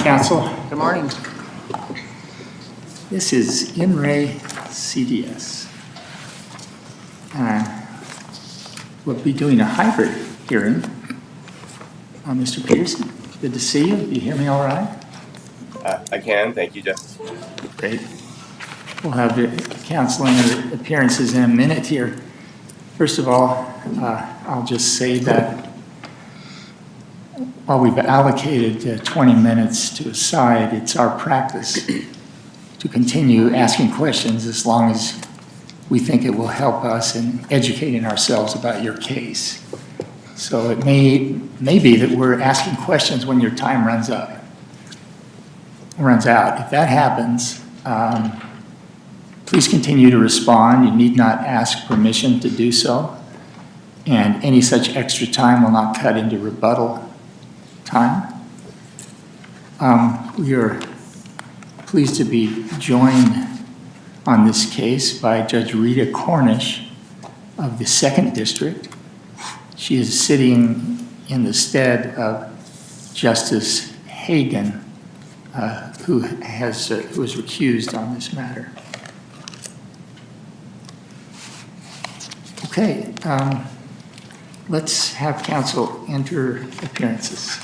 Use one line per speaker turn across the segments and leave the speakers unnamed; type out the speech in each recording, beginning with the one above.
Council.
Good morning.
This is in re C.D.S. We'll be doing a hybrid hearing. Mr. Peterson, good to see you. You hear me all right?
I can. Thank you, Justice.
Great. We'll have the counseling appearances in a minute here. First of all, I'll just say that while we've allocated 20 minutes to a side, it's our practice to continue asking questions as long as we think it will help us in educating ourselves about your case. So it may be that we're asking questions when your time runs out. If that happens, please continue to respond. You need not ask permission to do so. And any such extra time will not cut into rebuttal time. We are pleased to be joined on this case by Judge Rita Cornish of the 2nd District. She is sitting in the stead of Justice Hagan, who was recused on this matter. Okay, let's have counsel enter appearances.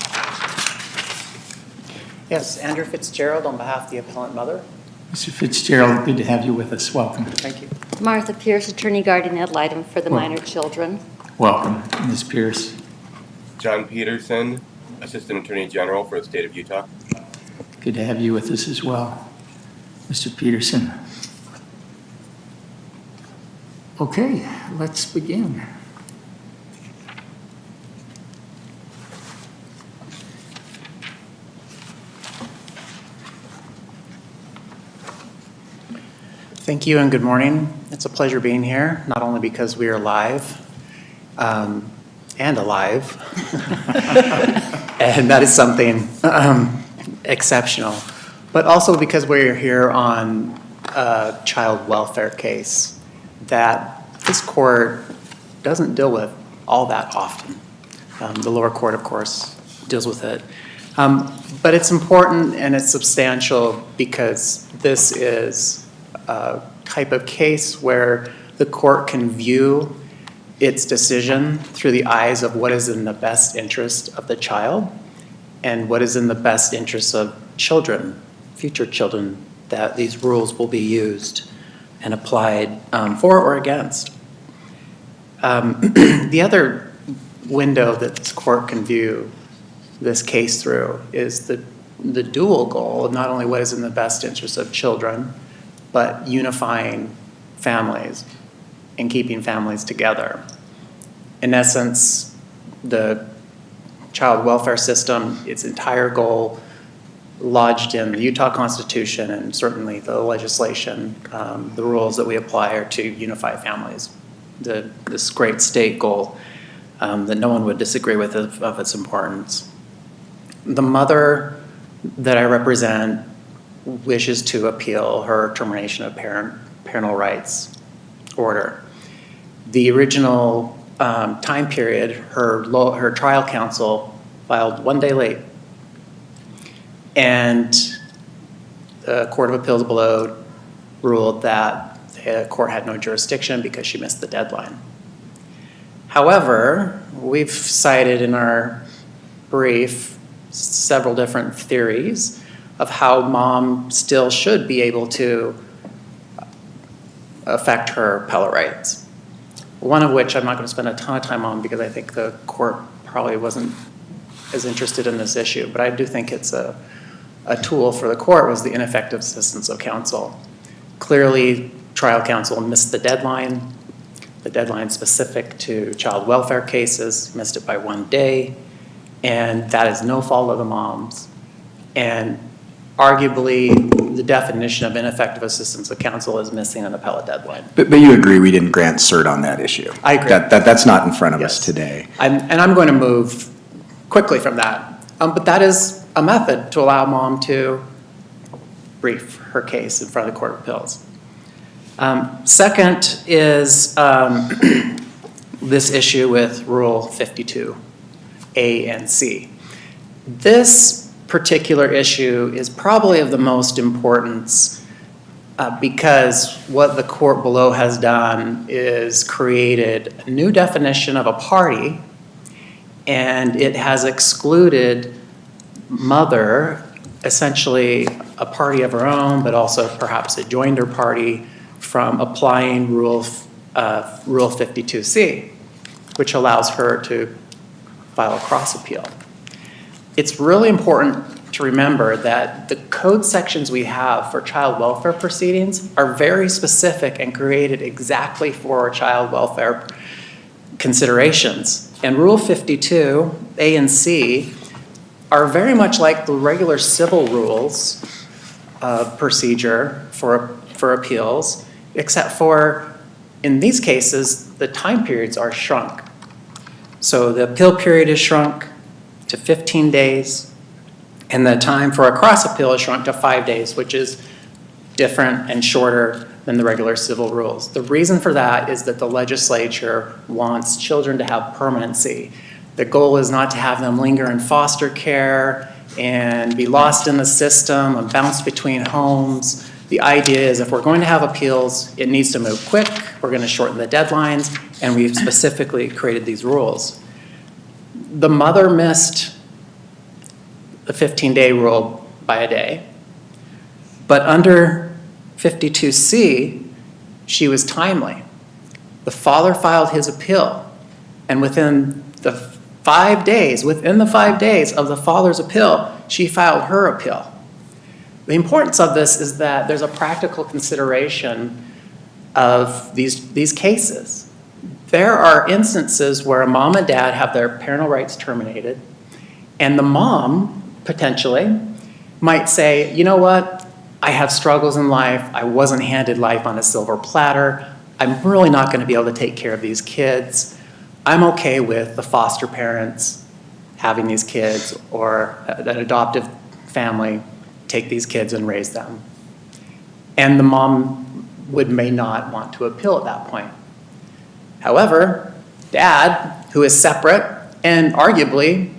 Yes, Andrew Fitzgerald on behalf of the appellant mother.
Mr. Fitzgerald, good to have you with us. Welcome.
Thank you.
Martha Pierce, attorney guardian ad litem for the minor children.
Welcome, Ms. Pierce.
John Peterson, Assistant Attorney General for the state of Utah.
Good to have you with us as well, Mr. Peterson. Okay, let's begin.
Thank you and good morning. It's a pleasure being here, not only because we are live and alive, and that is something exceptional, but also because we're here on a child welfare case that this court doesn't deal with all that often. The lower court, of course, deals with it. But it's important and it's substantial because this is a type of case where the court can view its decision through the eyes of what is in the best interest of the child and what is in the best interest of children, future children, that these rules will be used and applied for or against. The other window that this court can view this case through is the dual goal of not only what is in the best interest of children, but unifying families and keeping families together. In essence, the child welfare system, its entire goal, lodged in the Utah Constitution and certainly the legislation, the rules that we apply are to unify families. This great state goal that no one would disagree with of its importance. The mother that I represent wishes to appeal her termination of parental rights order. The original time period, her trial counsel filed 1 day late, and the Court of Appeals below ruled that the court had no jurisdiction because she missed the deadline. However, we've cited in our brief several different theories of how mom still should be able to affect her appellate rights. One of which I'm not going to spend a ton of time on because I think the court probably wasn't as interested in this issue, but I do think it's a tool for the court was the ineffective assistance of counsel. Clearly, trial counsel missed the deadline specific to child welfare cases, missed it by 1 day, and that is no fault of the moms. And arguably, the definition of ineffective assistance of counsel is missing an appellate deadline.
But you agree we didn't grant cert on that issue?
I agree.
That's not in front of
Yes.
us today.
And I'm going to move quickly from that. But that is a method to allow mom to brief her case in front of the Court of Appeals. Second is this issue with Rule 52, A and C. This particular issue is probably of the most importance because what the court below has done is created a new definition of a party, and it has excluded mother, essentially a party of her own, but also perhaps a joinder party, from applying Rule 52C, which allows her to file a cross appeal. It's really important to remember that the code sections we have for child welfare proceedings are very specific and created exactly for child welfare considerations. And Rule 52, A and C, are very much like the regular civil rules of procedure for appeals, except for, in these cases, the time periods are shrunk. So the appeal period is shrunk to 15 days, and the time for a cross appeal is shrunk to 5 days, which is different and shorter than the regular civil rules. The reason for that is that the legislature wants children to have permanency. The goal is not to have them linger in foster care and be lost in the system and bounce between homes. The idea is if we're going to have appeals, it needs to move quick, we're going to shorten the deadlines, and we've specifically created these rules. The mother missed the 15-day rule by a day, but under 52C, she was timely. The father filed his appeal, and within the 5 days of the father's appeal, she filed her appeal. The importance of this is that there's a practical consideration of these cases. There are instances where a mom and dad have their parental rights terminated, and the mom, potentially, might say, you know what, I have struggles in life, I wasn't handed life on a silver platter, I'm really not going to be able to take care of these kids. I'm okay with the foster parents having these kids or an adoptive family take these kids and raise them. And the mom may not want to appeal at that point. However, dad, who is separate and arguably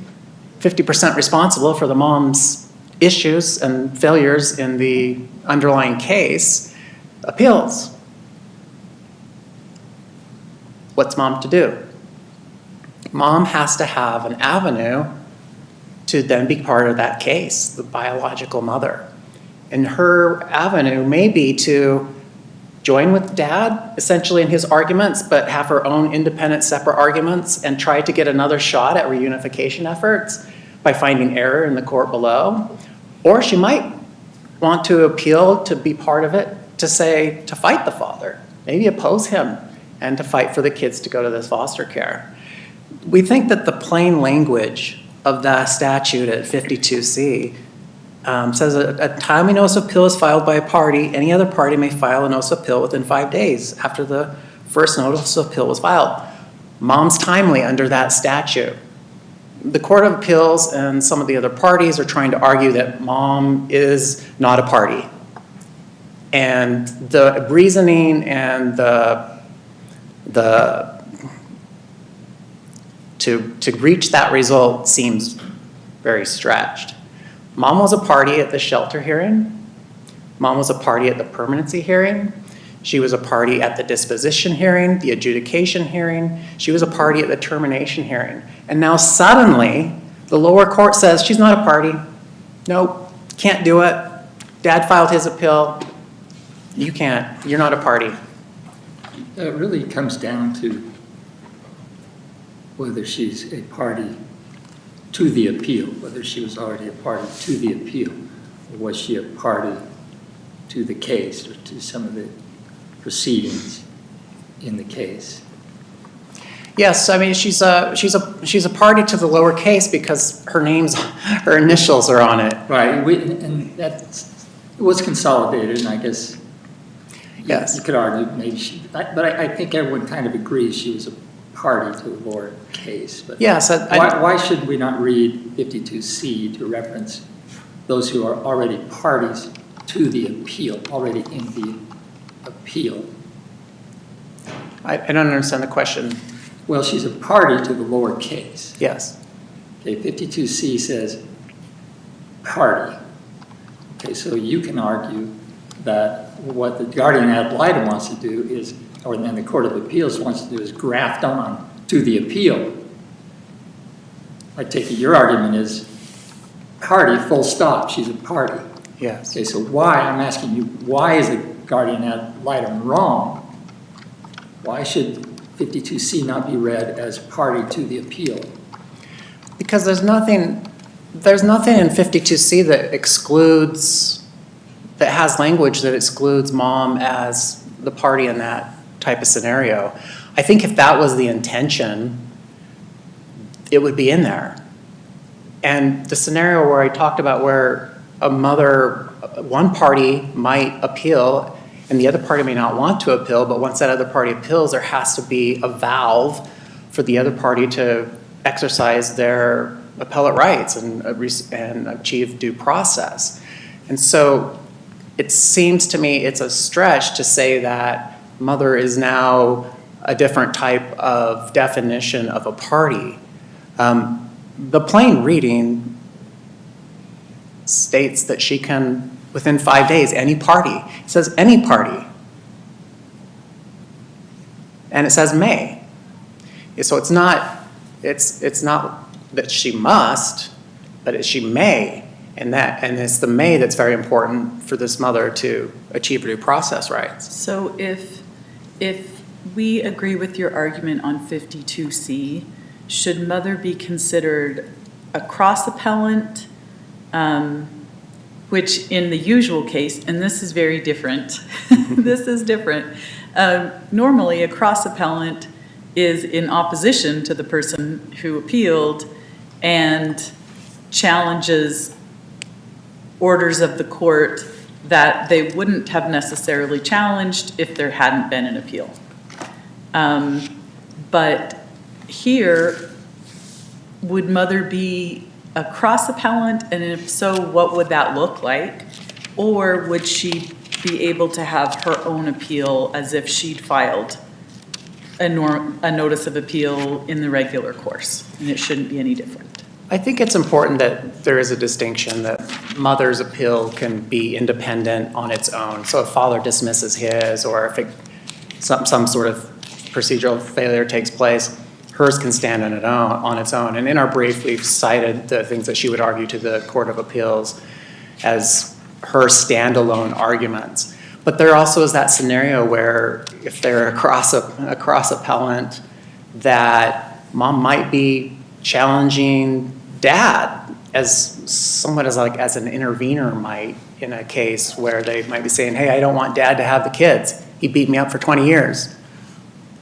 50% responsible for the mom's issues and failures in the underlying case, appeals. What's mom to do? Mom has to have an avenue to then be part of that case, the biological mother. And her avenue may be to join with dad, essentially in his arguments, but have her own independent, separate arguments and try to get another shot at reunification efforts by finding error in the court below. Or she might want to appeal to be part of it, to fight the father, maybe oppose him, and to fight for the kids to go to this foster care. We think that the plain language of the statute at 52C says a timely notice of appeal is filed by a party. Any other party may file a notice of appeal within 5 days after the first notice of appeal was filed. Mom's timely under that statute. The Court of Appeals and some of the other parties are trying to argue that mom is not a party. And the reasoning and to reach that result seems very stretched. Mom was a party at the shelter hearing. Mom was a party at the permanency hearing. She was a party at the disposition hearing, the adjudication hearing. She was a party at the termination hearing. And now suddenly, the lower court says she's not a party. Nope, can't do it. Dad filed his appeal. You can't. You're not a party.
It really comes down to whether she's a party to the appeal, whether she was already a party to the appeal, or was she a party to the case or to some of the proceedings in the case.
Yes, I mean she's a party to the lower case because her initials are on it.
Right, and that was consolidated, and I guess
yes,
you could argue maybe but I think everyone kind of agrees she was a party to the lower case. But
yes,
why should we not read 52C to reference those who are already parties to the appeal, already in the appeal?
I don't understand the question.
Well, she's a party to the lower case.
Yes.
Okay, 52C says party. Okay, so you can argue that what the guardian ad litem wants to do is, or then the Court of Appeals wants to do, is graft on to the appeal. I take it your argument is party, full stop, she's a party.
Yes.
Okay, so why, I'm asking you, why is the guardian ad litem wrong? Why should 52C not be read as party to the appeal?
Because there's nothing in 52C that excludes, that has language that excludes mom as the party in that type of scenario. I think if that was the intention, it would be in there. And the scenario where I talked about where a mother, one party might appeal and the other party may not want to appeal, but once that other party appeals, there has to be a valve for the other party to exercise their appellate rights and achieve due process. And so it seems to me it's a stretch to say that mother is now a different type of definition of a party. The plain reading states that she can, within 5 days, any party. It says any party. And it says may. So it's not that she must, but she may. And it's the may that's very important for this mother to achieve her due process rights.
So if we agree with your argument on 52C, should mother be considered a cross appellant, which in the usual case, and this is very different, this is different. Normally a cross appellant is in opposition to the person who appealed and challenges orders of the court that they wouldn't have necessarily challenged if there hadn't been an appeal. But here, would mother be a cross appellant, and if so, what would that look like? Or would she be able to have her own appeal as if she'd filed a notice of appeal in the regular course, and it shouldn't be any different?
I think it's important that there is a distinction that mother's appeal can be independent on its own. So if father dismisses his, or if some sort of procedural failure takes place, hers can stand on its own. And in our brief, we've cited the things that she would argue to the Court of Appeals as her standalone arguments. But there also is that scenario where if they're a cross appellant, that mom might be challenging dad as somewhat as an intervener might in a case where they might be saying, hey, I don't want dad to have the kids. He beat me up for 20 years.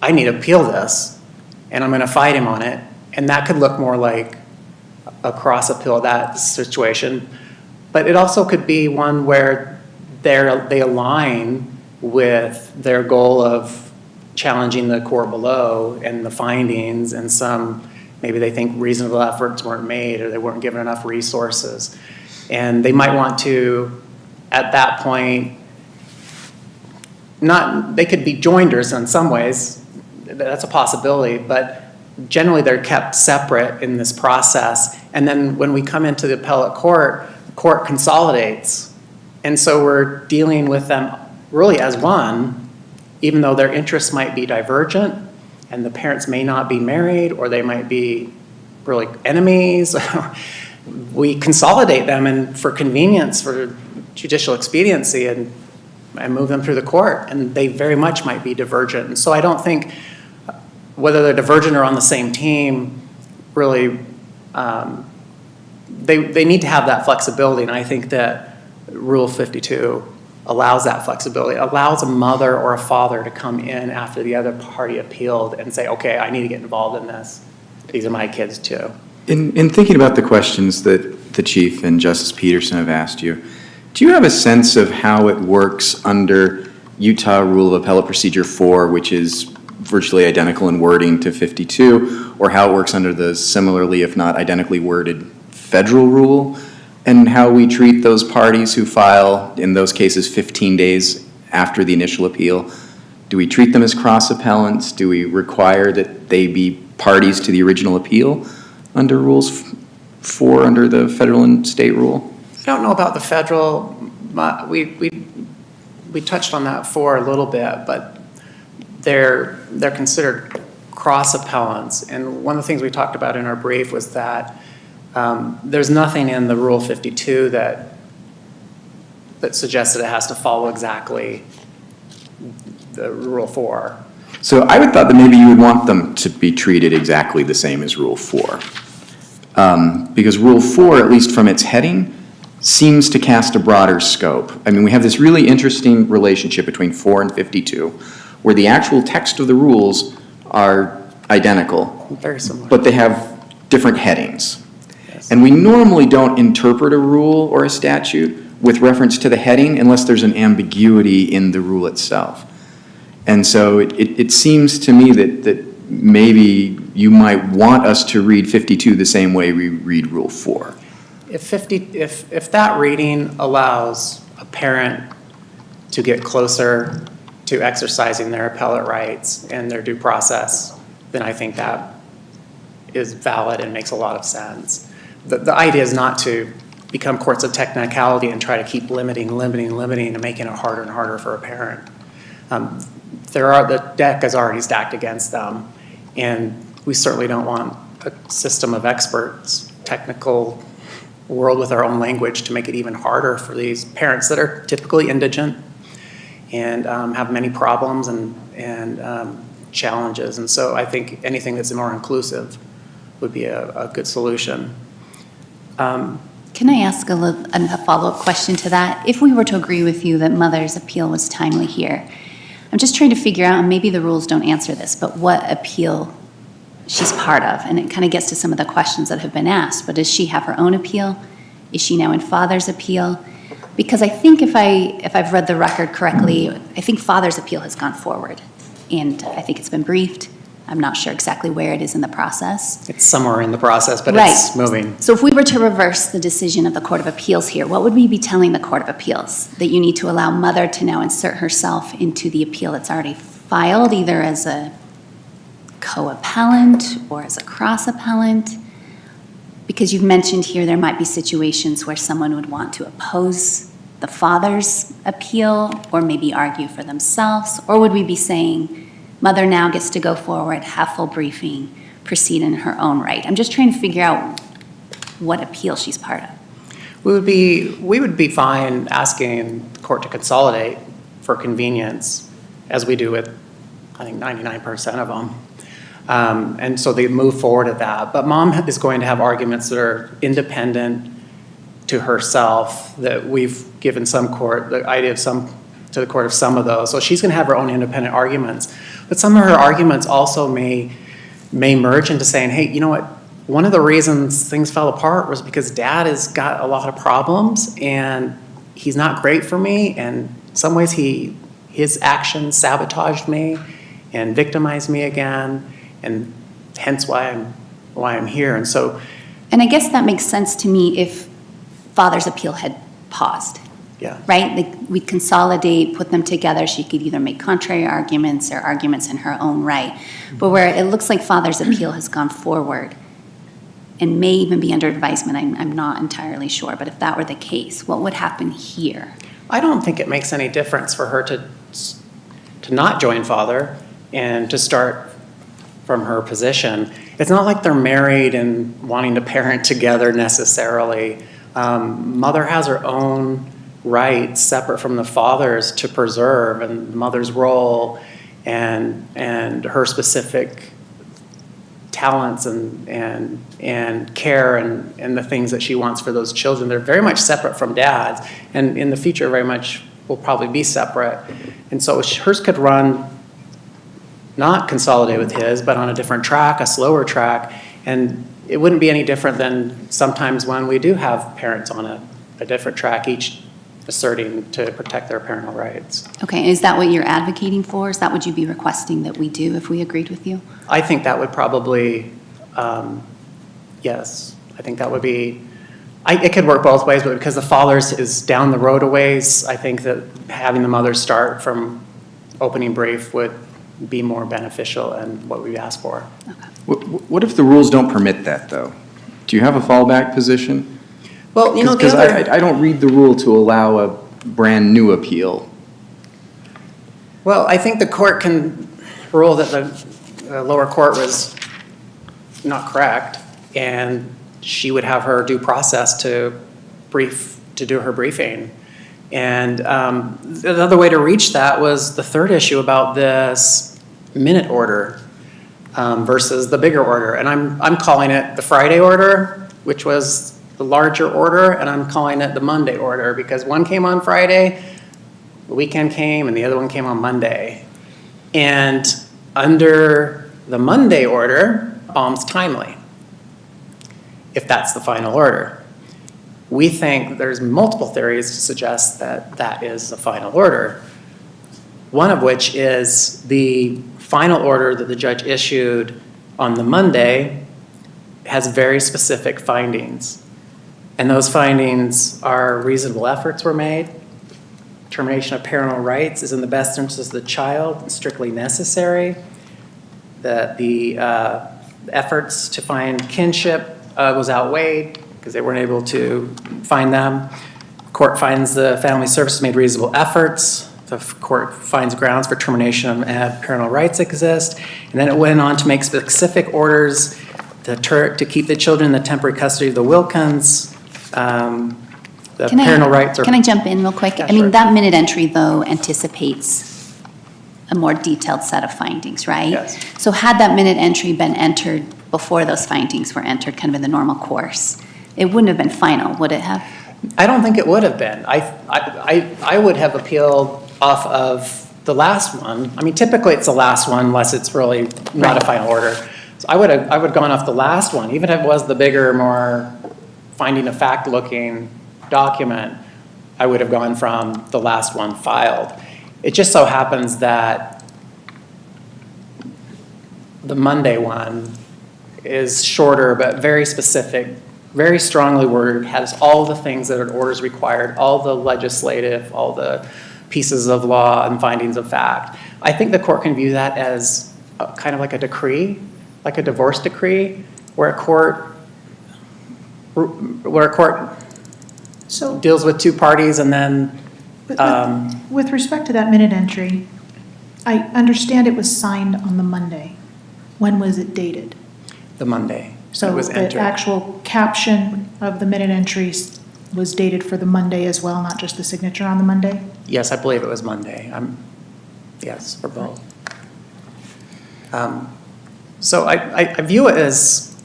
I need to appeal this, and I'm going to fight him on it. And that could look more like a cross appeal, that situation. But it also could be one where they align with their goal of challenging the court below and the findings, and maybe they think reasonable efforts weren't made or they weren't given enough resources. And they might want to, at that point, they could be joinders in some ways. That's a possibility, but generally they're kept separate in this process. And then when we come into the appellate court, the court consolidates. And so we're dealing with them really as one, even though their interests might be divergent and the parents may not be married, or they might be really enemies. We consolidate them and for convenience, for judicial expediency, and move them through the court. And they very much might be divergent. And so I don't think whether they're divergent or on the same team, really, they need to have that flexibility. And I think that Rule 52 allows that flexibility. It allows a mother or a father to come in after the other party appealed and say, okay, I need to get involved in this. These are my kids too.
In thinking about the questions that the Chief and Justice Peterson have asked you, do you have a sense of how it works under Utah Rule of Appellate Procedure 4, which is virtually identical in wording to 52, or how it works under the similarly, if not identically worded, federal rule, and how we treat those parties who file, in those cases, 15 days after the initial appeal? Do we treat them as cross appellants? Do we require that they be parties to the original appeal under Rules 4 under the federal and state rule?
don't know about the federal, we touched on that before a little bit, but they're considered cross appellants. And one of the things we talked about in our brief was that there's nothing in the Rule 52 that suggests that it has to follow exactly the Rule 4.
So I would thought that maybe you would want them to be treated exactly the same as Rule 4. Because Rule 4, at least from its heading, seems to cast a broader scope. I mean, we have this really interesting relationship between 4 and 52, where the actual text of the rules are identical,
Very similar.
but they have different headings.
Yes.
And we normally don't interpret a rule or a statute with reference to the heading unless there's an ambiguity in the rule itself. And so it seems to me that maybe you might want us to read 52 the same way we read Rule 4.
If that reading allows a parent to get closer to exercising their appellate rights and their due process, then I think that is valid and makes a lot of sense. The idea is not to become courts of technicality and try to keep limiting, and making it harder and harder for a parent. The deck is already stacked against them, and we certainly don't want a system of experts, technical world with our own language to make it even harder for these parents that are typically indigent and have many problems and challenges. And so I think anything that's more inclusive would be a good solution.
Can I ask a follow-up question to that? If we were to agree with you that mother's appeal was timely here, I'm just trying to figure out, and maybe the rules don't answer this, but what appeal she's part of. And it kind of gets to some of the questions that have been asked. But does she have her own appeal? Is she now in father's appeal? Because I think if I've read the record correctly, I think father's appeal has gone forward. And I think it's been briefed. I'm not sure exactly where it is in the process.
It's somewhere in the process, but
Right.
it's moving.
So if we were to reverse the decision of the Court of Appeals here, what would we be telling the Court of Appeals? That you need to allow mother to now insert herself into the appeal that's already filed, either as a co-appellant or as a cross-appellant? Because you've mentioned here there might be situations where someone would want to oppose the father's appeal or maybe argue for themselves. Or would we be saying, mother now gets to go forward, have full briefing, proceed in her own right? I'm just trying to figure out what appeal she's part of.
We would be fine asking the court to consolidate for convenience, as we do with, I think, 99% of them. And so they move forward at that. But mom is going to have arguments that are independent to herself, that we've given some court, the idea of some, to the court of some of those. So she's going to have her own independent arguments. But some of her arguments also may merge into saying, hey, you know what? One of the reasons things fell apart was because dad has got a lot of problems and he's not great for me. And in some ways his actions sabotaged me and victimized me again. And hence why I'm here. And so,
And I guess that makes sense to me if father's appeal had paused.
yeah.
Right? Like we'd consolidate, put them together. She could either make contrary arguments or arguments in her own right. But where it looks like father's appeal has gone forward and may even be under advisement, I'm not entirely sure. But if that were the case, what would happen here?
I don't think it makes any difference for her to not join father and to start from her position. It's not like they're married and wanting to parent together necessarily. Mother has her own rights separate from the father's to preserve, and mother's role and her specific talents and care and the things that she wants for those children. They're very much separate from dad's, and in the future very much will probably be separate. And so hers could run not consolidate with his, but on a different track, a slower track. And it wouldn't be any different than sometimes when we do have parents on a different track, each asserting to protect their parental rights.
Okay, is that what you're advocating for? Is that what you'd be requesting that we do if we agreed with you?
I think that would probably, yes, I think that would be, it could work both ways, but because the father's is down the road a ways, I think that having the mother start from opening brief would be more beneficial and what we asked for.
What if the rules don't permit that, though? Do you have a fallback position?
Well, you know, the
Because
other,
I don't read the rule to allow a brand-new appeal.
well, I think the court can rule that the lower court was not correct, and she would have her due process to do her briefing. And another way to reach that was the third issue about this minute order versus the bigger order. And I'm calling it the Friday order, which was the larger order, and I'm calling it the Monday order because one came on Friday, the weekend came, and the other one came on Monday. And under the Monday order, mom's timely, if that's the final order. We think there's multiple theories to suggest that that is the final order. One of which is the final order that the judge issued on the Monday has very specific findings. And those findings are reasonable efforts were made, termination of parental rights is in the best interest of the child and strictly necessary, that the efforts to find kinship was outweighed because they weren't able to find them. Court finds the family services made reasonable efforts. The court finds grounds for termination of parental rights exist. And then it went on to make specific orders to keep the children in the temporary custody of the Wilkins. The parental rights are.
Can I jump in real quick?
Yeah,
I mean,
sure.
that minute entry, though, anticipates a more detailed set of findings, right?
Yes.
So had that minute entry been entered before those findings were entered, kind of in the normal course, it wouldn't have been final, would it have?
I don't think it would have been. I would have appealed off of the last one. I mean, typically it's the last one unless it's really not a final order. So I would have gone off the last one, even if it was the bigger, more finding of fact looking document, I would have gone from the last one filed. It just so happens that the Monday one is shorter but very specific, very strongly worded, has all the things that an order is required, all the legislative, all the pieces of law and findings of fact. I think the court can view that as kind of like a decree, like a divorce decree, where a court
So
deals with two parties and then,
with respect to that minute entry, I understand it was signed on the Monday. When was it dated?
the Monday.
So
it was
the
entered.
actual caption of the minute entries was dated for the Monday as well, not just the signature on the Monday?
Yes, I believe it was Monday. Yes, for both. So I view it as,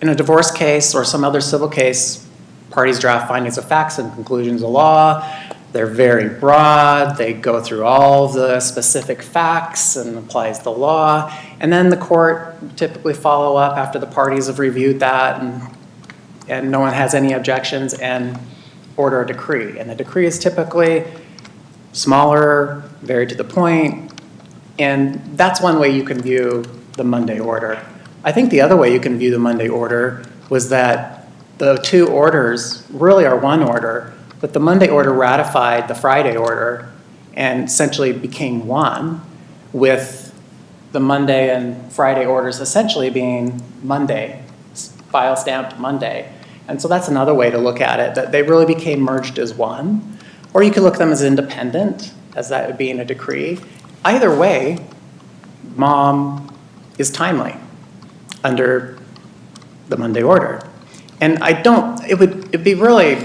in a divorce case or some other civil case, parties draft findings of facts and conclusions of law. They're very broad. They go through all the specific facts and applies the law. And then the court typically follow up after the parties have reviewed that and no one has any objections and order a decree. And the decree is typically smaller, very to the point. And that's one way you can view the Monday order. I think the other way you can view the Monday order was that the two orders really are one order, but the Monday order ratified the Friday order and essentially became one, with the Monday and Friday orders essentially being Monday, file stamped Monday. And so that's another way to look at it, that they really became merged as one. Or you could look at them as independent, as that being a decree. Either way, mom is timely under the Monday order. And it'd be really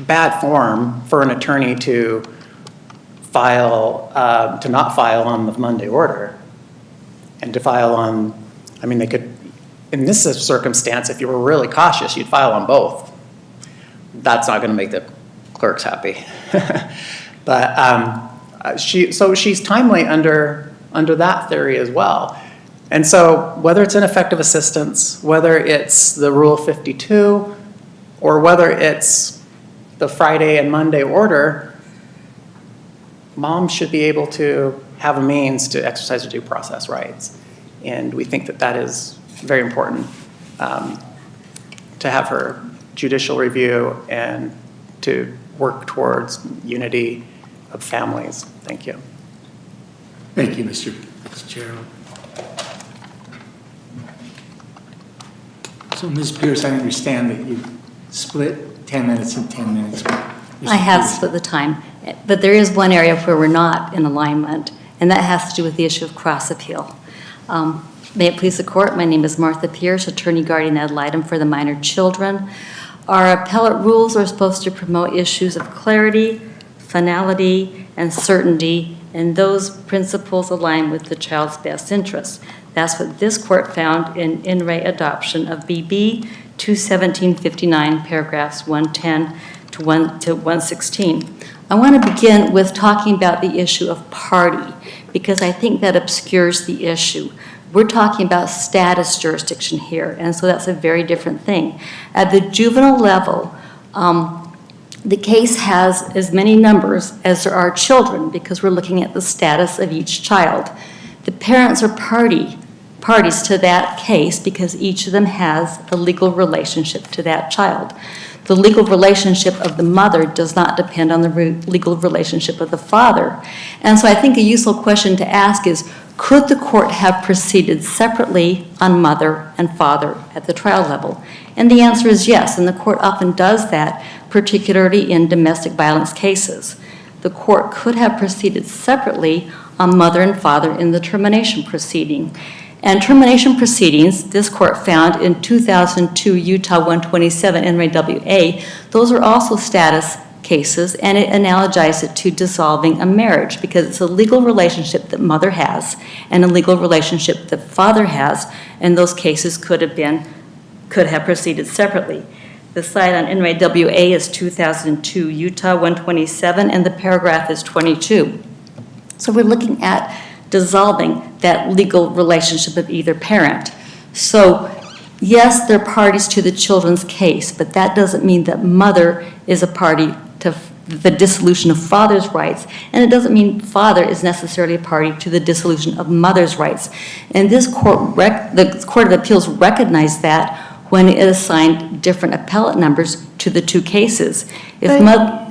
bad form for an attorney to not file on the Monday order and to file on, I mean, they could, in this circumstance, if you were really cautious, you'd file on both. That's not gonna make the clerks happy. But she's timely under that theory as well. And so whether it's ineffective assistance, whether it's the Rule 52, or whether it's the Friday and Monday order, mom should be able to have a means to exercise her due process rights. And we think that that is very important to have her judicial review and to work towards unity of families. Thank you.
Thank you, Mr. Fitzgerald. So, Ms. Pierce, I understand that you split 10 minutes and 10 minutes?
I have split the time, but there is one area where we're not in alignment, and that has to do with the issue of cross-appeal. May it please the court, my name is Martha Pierce, attorney guardian ad litem for the minor children. Our appellate rules are supposed to promote issues of clarity, finality, and certainty, and those principles align with the child's best interest. That's what this court found in re adoption of BB 21759, paragraphs 110 to 116. I want to begin with talking about the issue of party, because I think that obscures the issue. We're talking about status jurisdiction here, and so that's a very different thing. At the juvenile level, the case has as many numbers as there are children, because we're looking at the status of each child. The parents are parties to that case because each of them has a legal relationship to that child. The legal relationship of the mother does not depend on the legal relationship of the father. And so I think a useful question to ask is, could the court have proceeded separately on mother and father at the trial level? And the answer is yes, and the court often does that, particularly in domestic violence cases. The court could have proceeded separately on mother and father in the termination proceeding. And termination proceedings, this court found in 2002 Utah 127 NRAWA, those are also status cases, and it analogized it to dissolving a marriage because it's a legal relationship that mother has and a legal relationship that father has, and those cases could have proceeded separately. The site on NRAWA is 2002 Utah 127, and the paragraph is 22. So we're looking at dissolving that legal relationship of either parent. So yes, they're parties to the children's case, but that doesn't mean that mother is a party to the dissolution of father's rights, and it doesn't mean father is necessarily a party to the dissolution of mother's rights. And this court, the Court of Appeals recognized that when it assigned different appellate numbers to the two cases.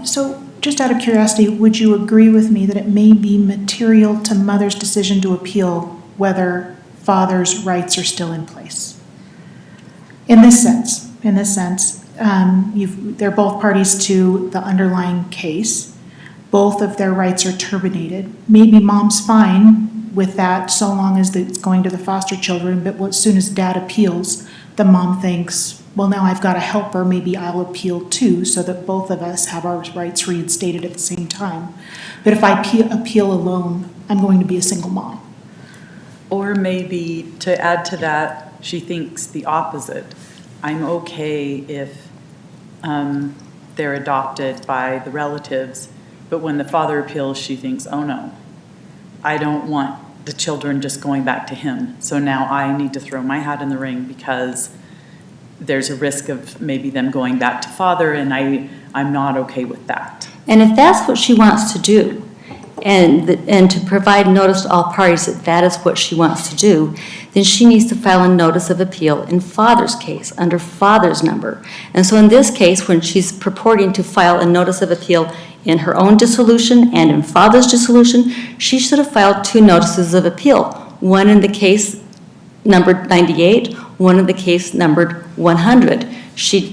So just out of curiosity, would you agree with me that it may be material to mother's decision to appeal whether father's rights are still in place? In this sense, they're both parties to the underlying case. Both of their rights are terminated. Maybe mom's fine with that so long as it's going to the foster children, but as soon as dad appeals, the mom thinks, well, now I've got a helper, maybe I'll appeal too, so that both of us have our rights reinstated at the same time. But if I appeal alone, I'm going to be a single mom.
Or maybe, to add to that, she thinks the opposite. I'm okay if they're adopted by the relatives, but when the father appeals, she thinks, oh no, I don't want the children just going back to him. So now I need to throw my hat in the ring because there's a risk of maybe them going back to father, and I'm not okay with that.
And if that's what she wants to do, and to provide notice to all parties that that is what she wants to do, then she needs to file a notice of appeal in father's case, under father's number. And so in this case, when she's purporting to file a notice of appeal in her own dissolution and in father's dissolution, she should have filed two notices of appeal, one in the case numbered 98, one in the case numbered 100.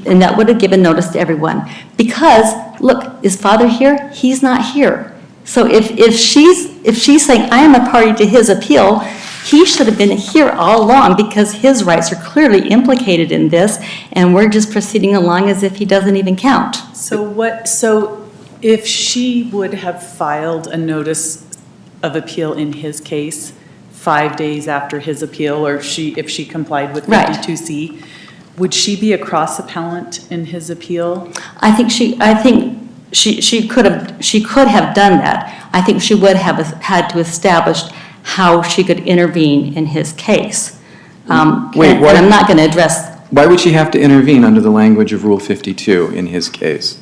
And that would have given notice to everyone. Because, look, is father here? He's not here. So if she's saying, I am a party to his appeal, he should have been here all along because his rights are clearly implicated in this, and we're just proceeding along as if he doesn't even count.
So if she would have filed a notice of appeal in his case 5 days after his appeal, or if she complied with 52C, would she be a cross appellant in his appeal?
I think she could have done that. I think she would have had to establish how she could intervene in his case. I'm not going to address.
Why would she have to intervene under the language of Rule 52 in his case?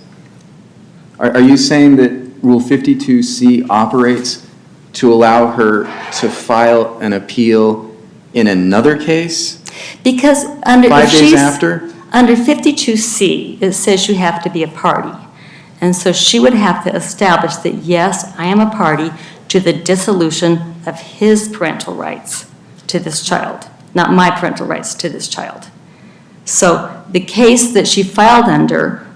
Are you saying that Rule 52C operates to allow her to file an appeal in another case?
Because under
5 days after?
Under 52C, it says you have to be a party. And so she would have to establish that, yes, I am a party to the dissolution of his parental rights to this child, not my parental rights to this child. So the case that she filed under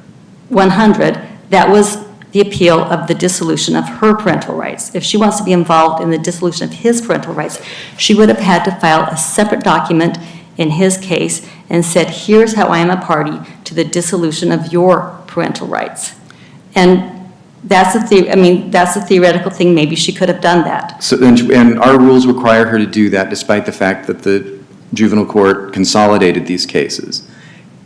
100, that was the appeal of the dissolution of her parental rights. If she wants to be involved in the dissolution of his parental rights, she would have had to file a separate document in his case and said, here's how I am a party to the dissolution of your parental rights. And that's a theoretical thing, maybe she could have done that.
So, and our rules require her to do that despite the fact that the juvenile court consolidated these cases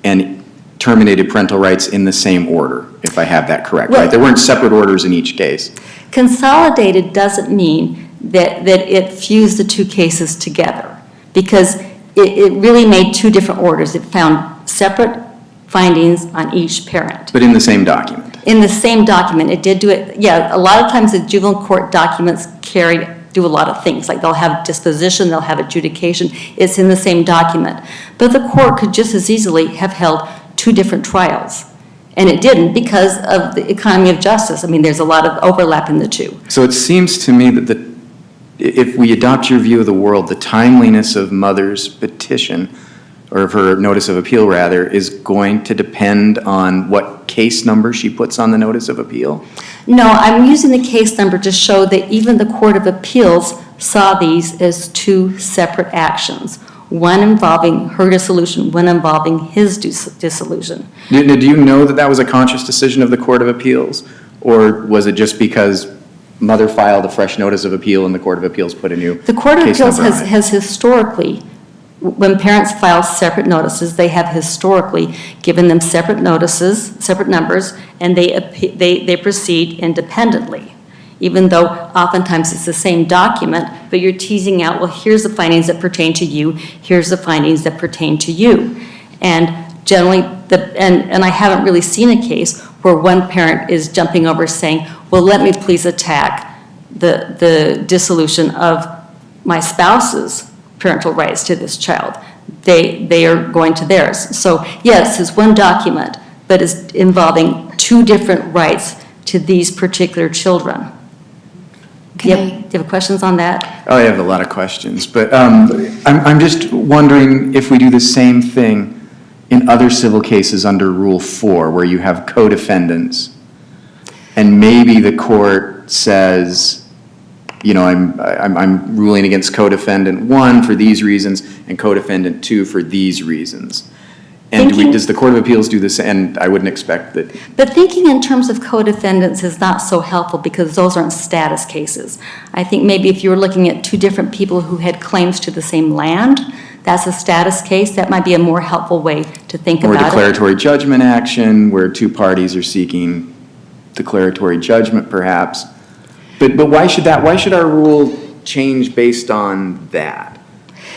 and terminated parental rights in the same order, if I have that correct, right? There weren't separate orders in each case.
Consolidated doesn't mean that it fused the two cases together, because it really made two different orders. It found separate findings on each parent.
But in the same document.
In the same document, it did do it, yeah, a lot of times the juvenile court documents do a lot of things, like they'll have disposition, they'll have adjudication, it's in the same document. But the court could just as easily have held two different trials. And it didn't because of the economy of justice. I mean, there's a lot of overlap in the two.
So it seems to me that if we adopt your view of the world, the timeliness of mother's petition, or of her notice of appeal rather, is going to depend on what case number she puts on the notice of appeal?
No, I'm using the case number to show that even the Court of Appeals saw these as two separate actions. One involving her dissolution, one involving his dissolution.
Do you know that that was a conscious decision of the Court of Appeals? Or was it just because mother filed a fresh notice of appeal and the Court of Appeals put a new case number on it?
The Court of Appeals has historically, when parents file separate notices, they have historically given them separate notices, separate numbers, and they proceed independently. Even though oftentimes it's the same document, but you're teasing out, well, here's the findings that pertain to you, here's the findings that pertain to you. And generally, and I haven't really seen a case where one parent is jumping over saying, well, let me please attack the dissolution of my spouse's parental rights to this child. They are going to theirs. So yes, it's one document, but it's involving two different rights to these particular children. Do you have questions on that?
Oh, I have a lot of questions, but I'm just wondering if we do the same thing in other civil cases under Rule 4, where you have co-defendants, and maybe the court says, you know, I'm ruling against co-defendant 1 for these reasons and co-defendant 2 for these reasons. And does the Court of Appeals do this? And I wouldn't expect that.
But thinking in terms of co-defendants is not so helpful because those aren't status cases. I think maybe if you were looking at two different people who had claims to the same land, that's a status case. That might be a more helpful way to think about it.
Or declaratory judgment action, where two parties are seeking declaratory judgment, perhaps. But why should our rule change based on that?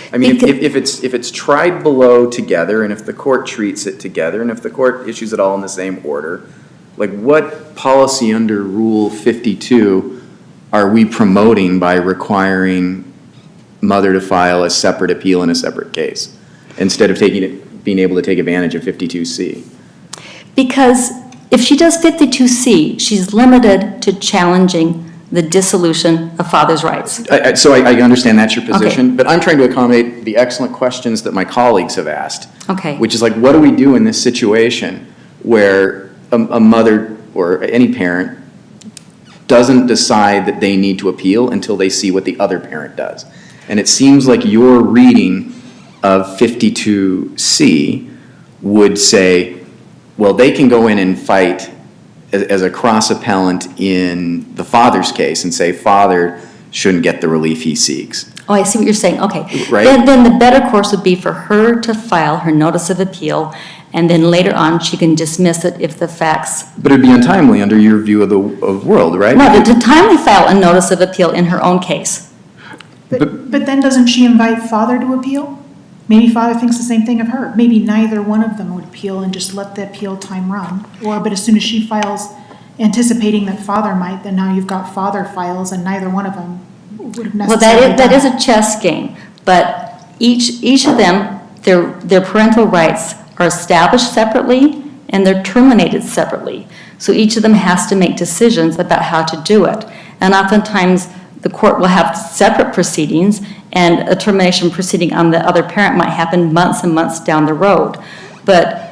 I mean, if it's tried below together, and if the court treats it together, and if the court issues it all in the same order, like what policy under Rule 52 are we promoting by requiring mother to file a separate appeal in a separate case, instead of being able to take advantage of 52C?
Because if she does 52C, she's limited to challenging the dissolution of father's rights.
So I understand that's your position,
Okay.
but I'm trying to accommodate the excellent questions that my colleagues have asked.
Okay.
Which is like, what do we do in this situation where a mother or any parent doesn't decide that they need to appeal until they see what the other parent does? And it seems like your reading of 52C would say, well, they can go in and fight as a cross-appellant in the father's case and say father shouldn't get the relief he seeks.
Oh, I see what you're saying, okay.
Right.
Then the better course would be for her to file her notice of appeal, and then later on, she can dismiss it if the facts.
But it'd be untimely under your view of the world, right?
No, to timely file a notice of appeal in her own case.
But then doesn't she invite father to appeal? Maybe father thinks the same thing of her. Maybe neither one of them would appeal and just let the appeal time run. But as soon as she files, anticipating that father might, then now you've got father files and neither one of them would have
Well,
necessarily
that is
done
a chess game, but each of them, their parental rights are established separately and they're terminated separately. So each of them has to make decisions about how to do it. And oftentimes, the court will have separate proceedings, and a termination proceeding on the other parent might happen months and months down the road. But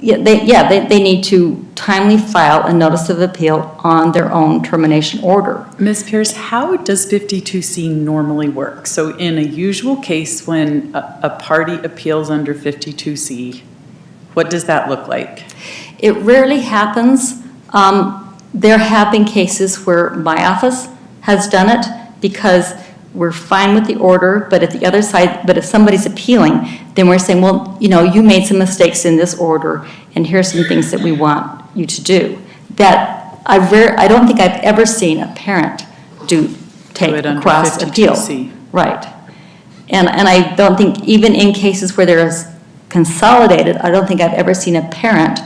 they need to timely file a notice of appeal on their own termination order.
Ms. Pierce, how does 52C normally work? So in a usual case, when a party appeals under 52C, what does that look like?
It rarely happens. There have been cases where my office has done it because we're fine with the order, but at the other side, but if somebody's appealing, then we're saying, well, you made some mistakes in this order, and here's some things that we want you to do. That I don't think I've ever seen a parent take
it under
across appeal.
52C.
Right. And I don't think, even in cases where there is consolidated, I don't think I've ever seen a parent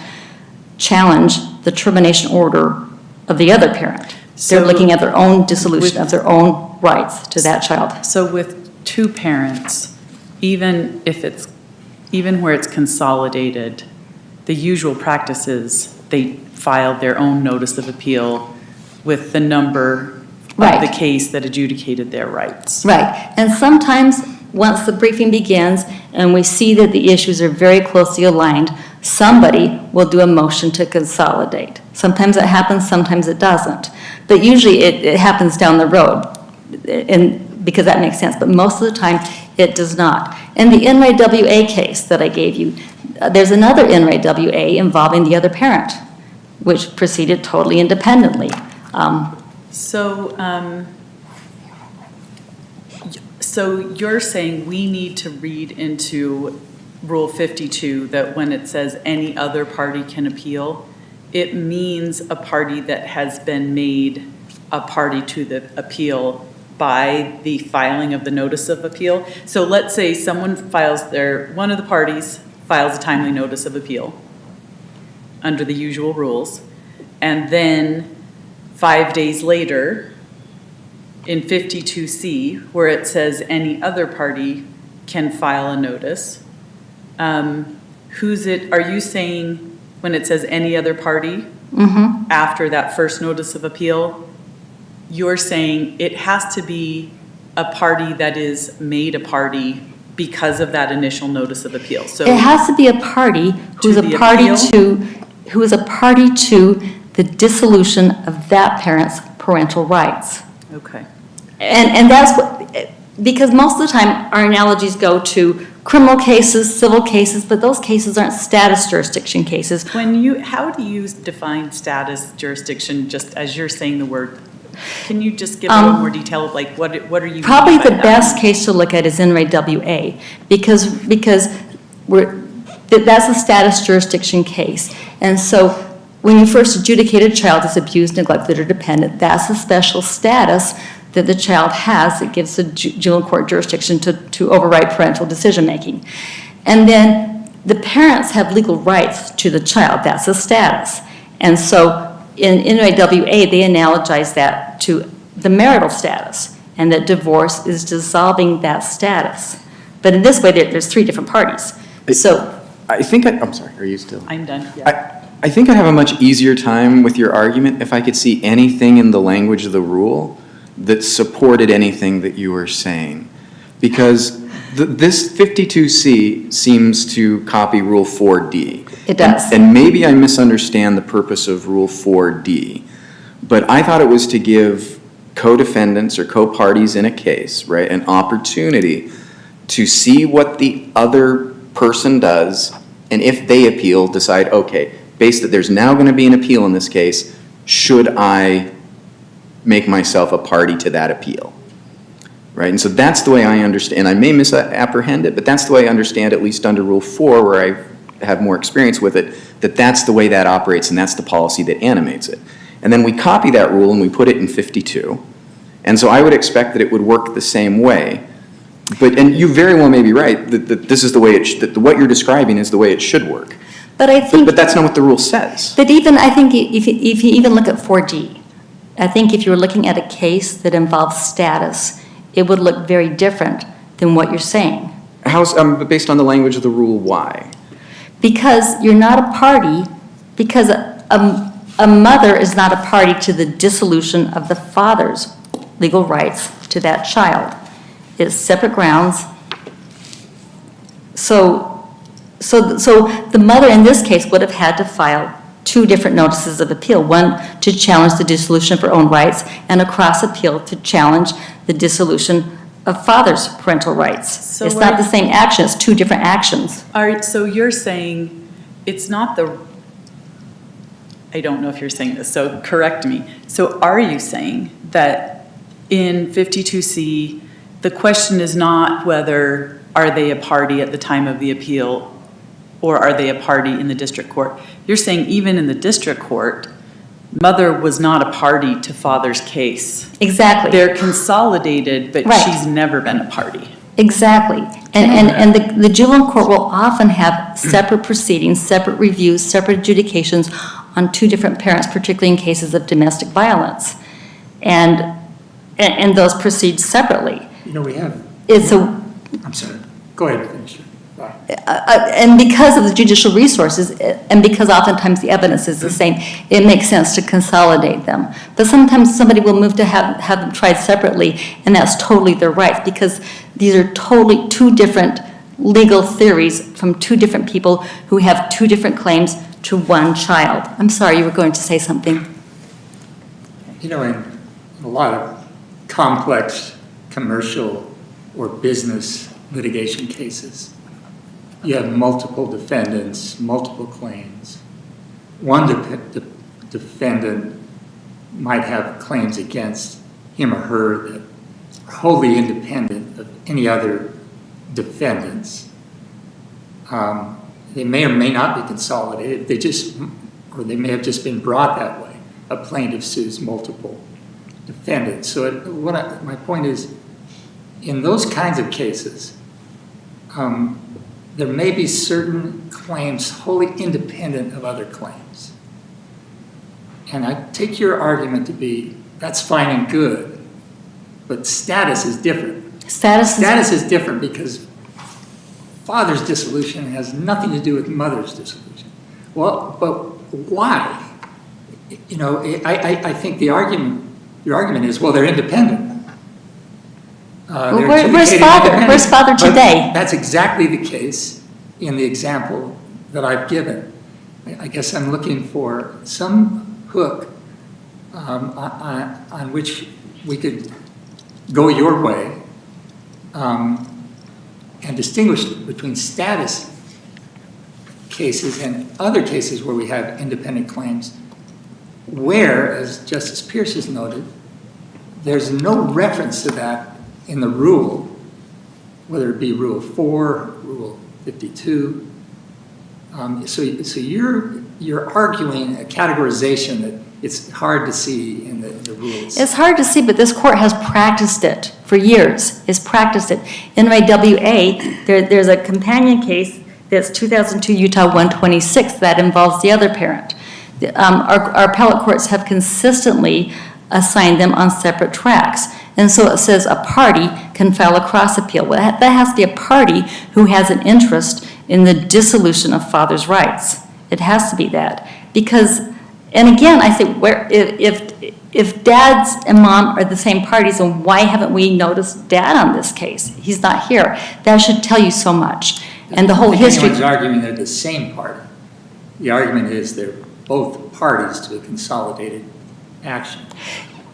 challenge the termination order of the other parent.
So
They're looking at their own dissolution
with-
of their own rights to that child.
So with two parents, even where it's consolidated, the usual practice is they file their own notice of appeal with the number of the
Right.
case that adjudicated their rights.
Right. And sometimes, once the briefing begins and we see that the issues are very closely aligned, somebody will do a motion to consolidate. Sometimes it happens, sometimes it doesn't. But usually it happens down the road, because that makes sense. But most of the time, it does not. In the NRAWA case that I gave you, there's another NRAWA involving the other parent, which proceeded totally independently.
So you're saying we need to read into Rule 52 that when it says any other party can appeal, it means a party that has been made a party to the appeal by the filing of the notice of appeal. So let's say someone one of the parties files a timely notice of appeal under the usual rules, and then 5 days later, in 52C, where it says any other party can file a notice, are you saying when it says any other party, after that first notice of appeal, you're saying it has to be a party that is made a party because of that initial notice of appeal? So
It has to be a party who's
To
a
the
party
appeal?
who is a party to the dissolution of that parent's parental rights.
Okay.
And that's what, because most of the time, our analogies go to criminal cases, civil cases, but those cases aren't status jurisdiction cases.
How do you define status jurisdiction, just as you're saying the word? Can you just give a little more detail of like, what are you?
Probably
meaning by
the
that?
best case to look at is NRAWA, because that's a status jurisdiction case. And so when you first adjudicate a child as abused, neglected, or dependent, that's a special status that the child has that gives the juvenile court jurisdiction to override parental decision-making. And then the parents have legal rights to the child. That's a status. And so in NRAWA, they analogize that to the marital status, and that divorce is dissolving that status. But in this way, there's three different parties. So
I'm sorry, are you still?
I'm done, yeah.
I think I'd have a much easier time with your argument if I could see anything in the language of the rule that supported anything that you were saying. Because this 52C seems to copy Rule 4D.
It does.
And maybe I misunderstand the purpose of Rule 4D, but I thought it was to give co-defendants or co-parties in a case, right, an opportunity to see what the other person does, and if they appeal, decide, okay, based that there's now going to be an appeal in this case, should I make myself a party to that appeal? Right, and so that's the way I understand, and I may misapprehend it, but that's the way I understand, at least under Rule 4, where I have more experience with it, that's the way that operates, and that's the policy that animates it. And then we copy that rule and we put it in 52, and so I would expect that it would work the same way. And you very well may be right, that this is the way that what you're describing is the way it should work.
But I think.
But that's not what the rule says.
But even, I think if you even look at 4D, I think if you were looking at a case that involves status, it would look very different than what you're saying.
Based on the language of the rule, why?
Because you're not a party, because a mother is not a party to the dissolution of the father's legal rights to that child. It's separate grounds. So So the mother in this case would have had to file 2 different notices of appeal, one to challenge the dissolution of her own rights and a cross appeal to challenge the dissolution of father's parental rights.
So
It's not the same action, it's 2 different actions.
All right, so you're saying it's not I don't know if you're saying this, so correct me. So are you saying that in 52C, the question is not whether are they a party at the time of the appeal or are they a party in the district court? You're saying even in the district court, mother was not a party to father's case.
Exactly.
They're consolidated, but
Right.
she's never been a party.
Exactly. And the juvenile court will often have separate proceedings, separate reviews, separate adjudications on 2 different parents, particularly in cases of domestic violence. And those proceed separately.
You know, we have,
It's a,
I'm sorry, go ahead, finish. Bye.
and because of the judicial resources, and because oftentimes the evidence is the same, it makes sense to consolidate them. But sometimes somebody will move to have them tried separately, and that's totally their right, because these are totally 2 different legal theories from 2 different people who have 2 different claims to 1 child. I'm sorry, you were going to say something.
You know, in a lot of complex commercial or business litigation cases, you have multiple defendants, multiple claims. One defendant might have claims against him or her that are wholly independent of any other defendants. They may or may not be consolidated. Or they may have just been brought that way. A plaintiff sues multiple defendants. So my point is, in those kinds of cases, there may be certain claims wholly independent of other claims. And I take your argument to be, that's fine and good, but status is different. Status is different because father's dissolution has nothing to do with mother's dissolution. Well, but why? You know, I think your argument is, well, they're independent.
Where's father today?
But that's exactly the case in the example that I've given. I guess I'm looking for some hook on which we could go your way and distinguish between status cases and other cases where we have independent claims, where, as Justice Pierce has noted, there's no reference to that in the rule, whether it be Rule 4, Rule 52. So you're arguing a categorization that it's hard to see in the rules.
It's hard to see, but this court has practiced it for years. It's practiced it. In my WA, there's a companion case that's 2002 Utah 126 that involves the other parent. Our appellate courts have consistently assigned them on separate tracks. And so it says a party can file a cross appeal. Well, that has to be a party who has an interest in the dissolution of father's rights. It has to be that. Because, and again, I say, if dads and mom are the same parties, then why haven't we noticed dad on this case? He's not here. That should tell you so much. And the whole history.
Anyone's arguing they're the same party. The argument is they're both parties to a consolidated action.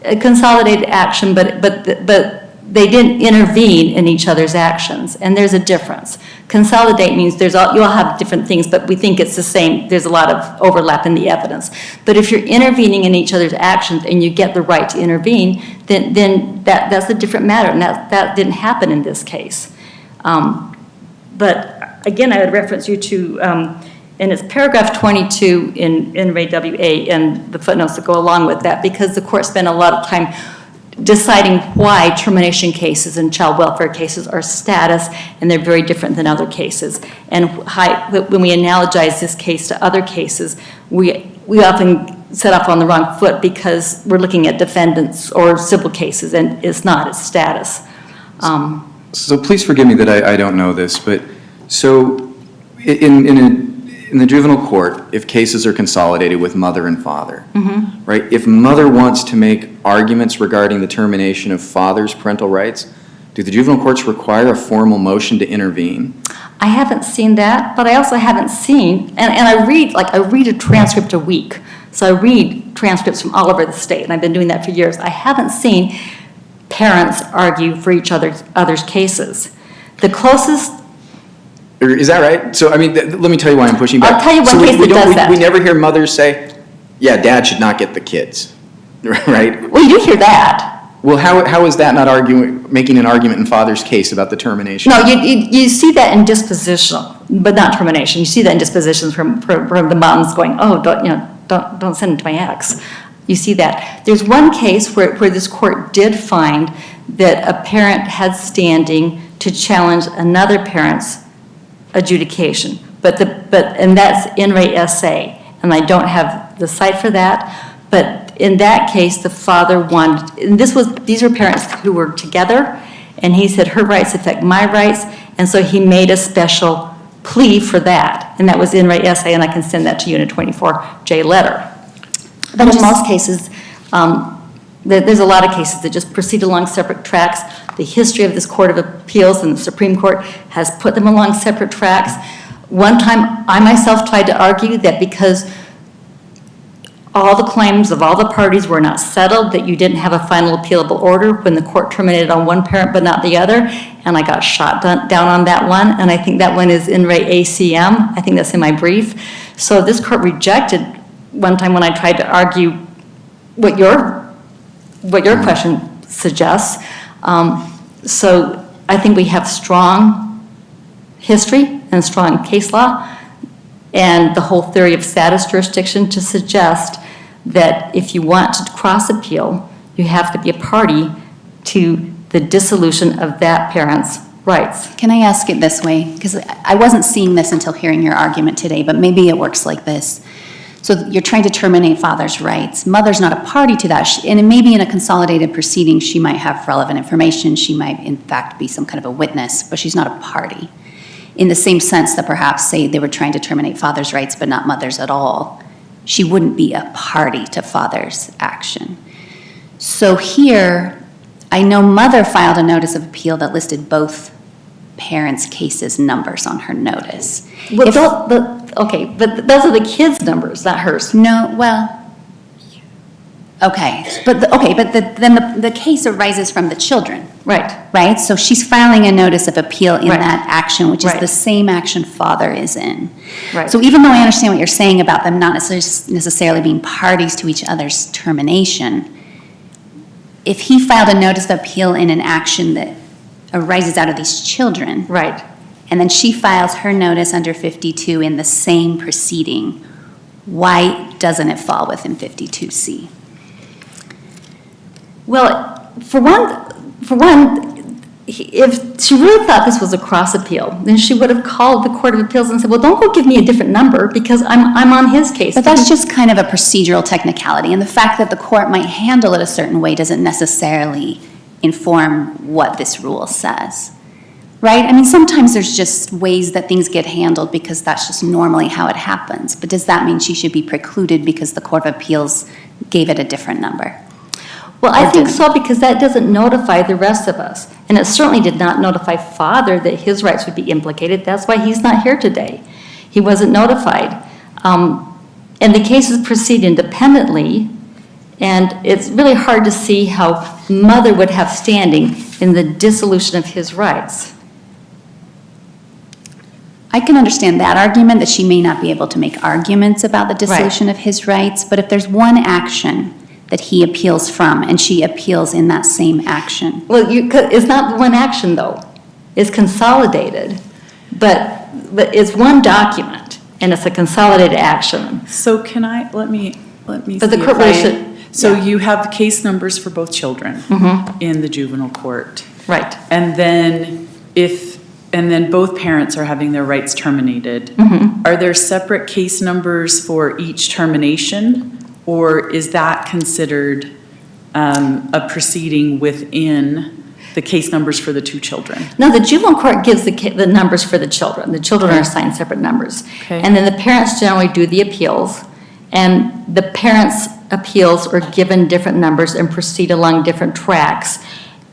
A consolidated action, but they didn't intervene in each other's actions, and there's a difference. Consolidate means you'll have different things, but we think it's the same. There's a lot of overlap in the evidence. But if you're intervening in each other's actions and you get the right to intervene, then that's a different matter, and that didn't happen in this case. But again, I would reference you to. And it's paragraph 22 in Ray WA and the footnotes that go along with that, because the court spent a lot of time deciding why termination cases and child welfare cases are status, and they're very different than other cases. And when we analogize this case to other cases, we often set off on the wrong foot because we're looking at defendants or civil cases, and it's not, it's status.
So please forgive me that I don't know this, but so in the juvenile court, if cases are consolidated with mother and father, right? If mother wants to make arguments regarding the termination of father's parental rights, do the juvenile courts require a formal motion to intervene?
I haven't seen that, but I also haven't seen, and I read a transcript a week. So I read transcripts from all over the state, and I've been doing that for years. I haven't seen parents argue for each other's cases. The closest,
Is that right? So, I mean, let me tell you why I'm pushing back.
I'll tell you one
So
case that does that.
We never hear mothers say, yeah, dad should not get the kids, right?
well, you do hear that.
Well, how is that not making an argument in father's case about the termination?
No, you see that in dispositional, but not termination. You see that in dispositions from the moms going, oh, don't send him to my ex. You see that. There's one case where this court did find that a parent had standing to challenge another parent's adjudication, and that's in re SA, and I don't have the site for that, but in that case, the father wanted, and these were parents who were together, and he said her rights affect my rights, and so he made a special plea for that, and that was in re SA, and I can send that to you in a 24J letter. But in most cases, there's a lot of cases that just proceed along separate tracks. The history of this Court of Appeals and the Supreme Court has put them along separate tracks. One time, I myself tried to argue that because all the claims of all the parties were not settled, that you didn't have a final appealable order when the court terminated on one parent but not the other, and I got shot down on that one, and I think that one is in re ACM. I think that's in my brief. So this court rejected one time when I tried to argue what your question suggests. So I think we have strong history and strong case law and the whole theory of status jurisdiction to suggest that if you want to cross appeal, you have to be a party to the dissolution of that parent's rights.
Can I ask it this way? Because I wasn't seeing this until hearing your argument today, but maybe it works like this. So you're trying to terminate father's rights. Mother's not a party to that. And maybe in a consolidated proceeding, she might have relevant information. She might, in fact, be some kind of a witness, but she's not a party. In the same sense that perhaps, say, they were trying to terminate father's rights, but not mother's at all, she wouldn't be a party to father's action. So here, I know mother filed a notice of appeal that listed both parents' cases numbers on her notice.
Well, okay, but those are the kids' numbers, not hers.
No, well, okay, but then the case arises from the children,
Right.
right? So she's filing a notice of appeal in
Right.
that action, which is
Right.
the same action father is in.
Right.
So even though I understand what you're saying about them not necessarily being parties to each other's termination, if he filed a notice of appeal in an action that arises out of these children,
Right.
and then she files her notice under 52 in the same proceeding, why doesn't it fall within 52C?
Well, for one, if she really thought this was a cross appeal, then she would have called the Court of Appeals and said, well, don't go give me a different number because I'm on his case.
But that's just kind of a procedural technicality, and the fact that the court might handle it a certain way doesn't necessarily inform what this rule says, right? I mean, sometimes there's just ways that things get handled because that's just normally how it happens. But does that mean she should be precluded because the Court of Appeals gave it a different number?
Well, I
Or
think
didn't?
so because that doesn't notify the rest of us. And it certainly did not notify father that his rights would be implicated. That's why he's not here today. He wasn't notified. And the cases proceed independently, and it's really hard to see how mother would have standing in the dissolution of his rights.
I can understand that argument, that she may not be able to make arguments about the dissolution of his rights, but if there's one action that he appeals from, and she appeals in that same action.
Well, it's not one action, though. It's consolidated, but it's one document, and it's a consolidated action.
So can let me
But
see
the
if
court really should-
So
yeah.
you have case numbers for both children in the juvenile court.
Right.
And then both parents are having their rights terminated. Are there separate case numbers for each termination? Or is that considered a proceeding within the case numbers for the two children?
No, the juvenile court gives the numbers for the children. The children are assigned separate numbers.
Okay.
And then the parents generally do the appeals, and the parents' appeals are given different numbers and proceed along different tracks.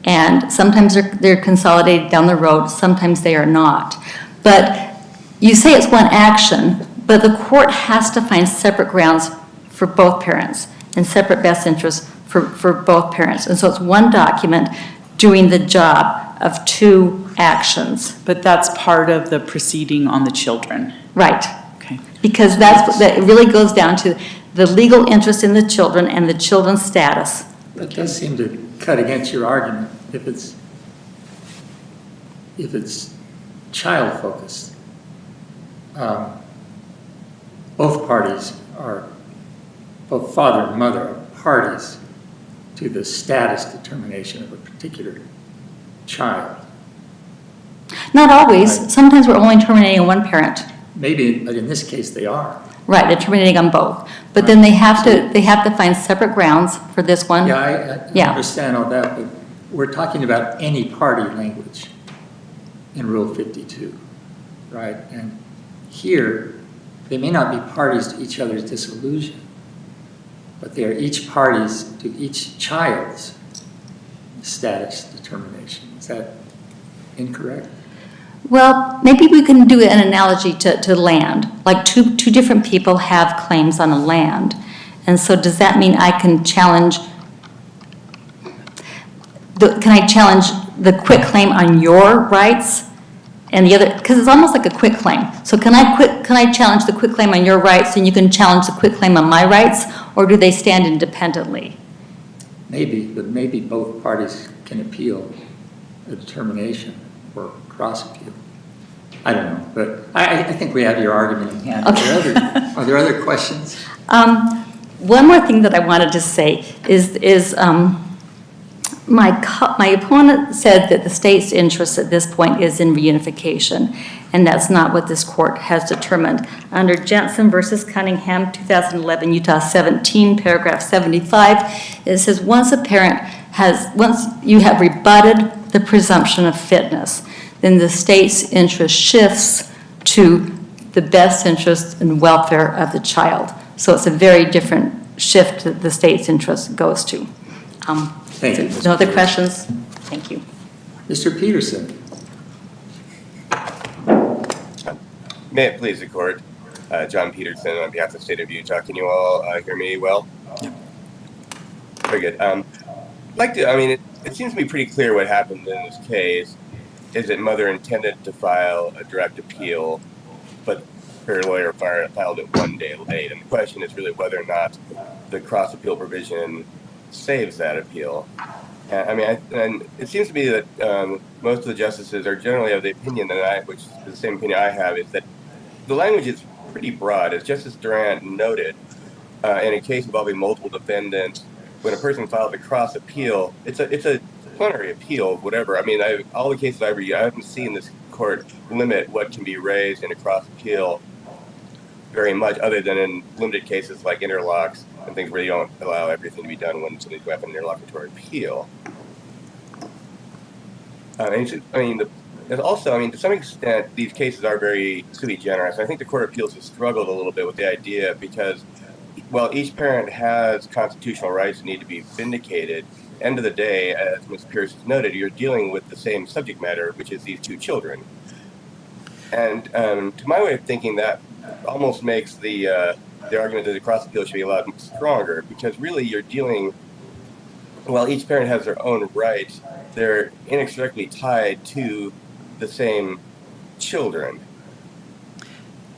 And sometimes they're consolidated down the road, sometimes they are not. But you say it's one action, but the court has to find separate grounds for both parents and separate best interests for both parents. And so it's one document doing the job of two actions.
But that's part of the proceeding on the children.
Right.
Okay.
Because that really goes down to the legal interest in the children and the children's status.
That does seem to cut against your argument if it's child-focused. Both father and mother are parties to the status determination of a particular child.
Not always.
Right.
Sometimes we're only terminating one parent.
Maybe, but in this case, they are.
Right, they're terminating on both. But then they have to find separate grounds for this one.
Yeah, I
Yeah.
understand all that, but we're talking about any party language in Rule 52, right? And here, they may not be parties to each other's dissolution, but they are each parties to each child's status determination. Is that incorrect?
Well, maybe we can do an analogy to land. Like two different people have claims on a land. And so does that mean I can challenge the quit claim on your rights and the other, because it's almost like a quit claim. So can I challenge the quit claim on your rights and you can challenge the quit claim on my rights, or do they stand independently?
Maybe, but maybe both parties can appeal a determination or cross-appeal. I don't know, but I think we have your argument in hand.
Okay.
Are there other questions?
One more thing that I wanted to say is my opponent said that the state's interest at this point is in reunification, and that's not what this court has determined. Under Jensen versus Cunningham, 2011, Utah 17, paragraph 75, it says once you have rebutted the presumption of fitness, then the state's interest shifts to the best interest and welfare of the child. So it's a very different shift that the state's interest goes to.
Thank you.
No other questions? Thank you.
Mr. Peterson.
May it please the court, John Peterson on behalf of the state of Utah. Can you all hear me well? Yeah. Very good. It seems to be pretty clear what happened in this case is that mother intended to file a direct appeal, but her lawyer filed it 1 day late. And the question is really whether or not the cross-appeal provision saves that appeal. And it seems to me that most of the justices are generally of the opinion which is the same opinion I have, is that the language is pretty broad. As Justice Durant noted, in a case involving multiple defendants, when a person files a cross-appeal, it's a plenary appeal, whatever. All the cases I read, I haven't seen this court limit what can be raised in a cross-appeal very much, other than in limited cases like interlocks and things where you don't allow everything to be done when somebody's got an interlocutory appeal. To some extent, these cases are very sui generis. I think the Court of Appeals has struggled a little bit with the idea because, while each parent has constitutional rights that need to be vindicated, end of the day, as Ms. Pierce has noted, you're dealing with the same subject matter, which is these two children. And to my way of thinking, that almost makes the argument that the cross-appeal should be a lot stronger, because really you're dealing, while each parent has their own rights, they're inextricably tied to the same children.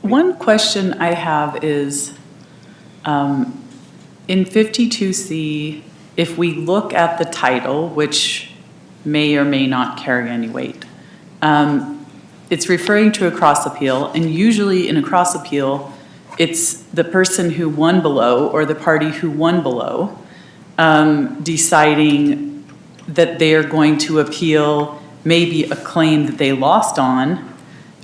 One question I have is, in 52C, if we look at the title, which may or may not carry any weight, it's referring to a cross-appeal, and usually in a cross-appeal, it's the person who won below or the party who won below deciding that they are going to appeal maybe a claim that they lost on,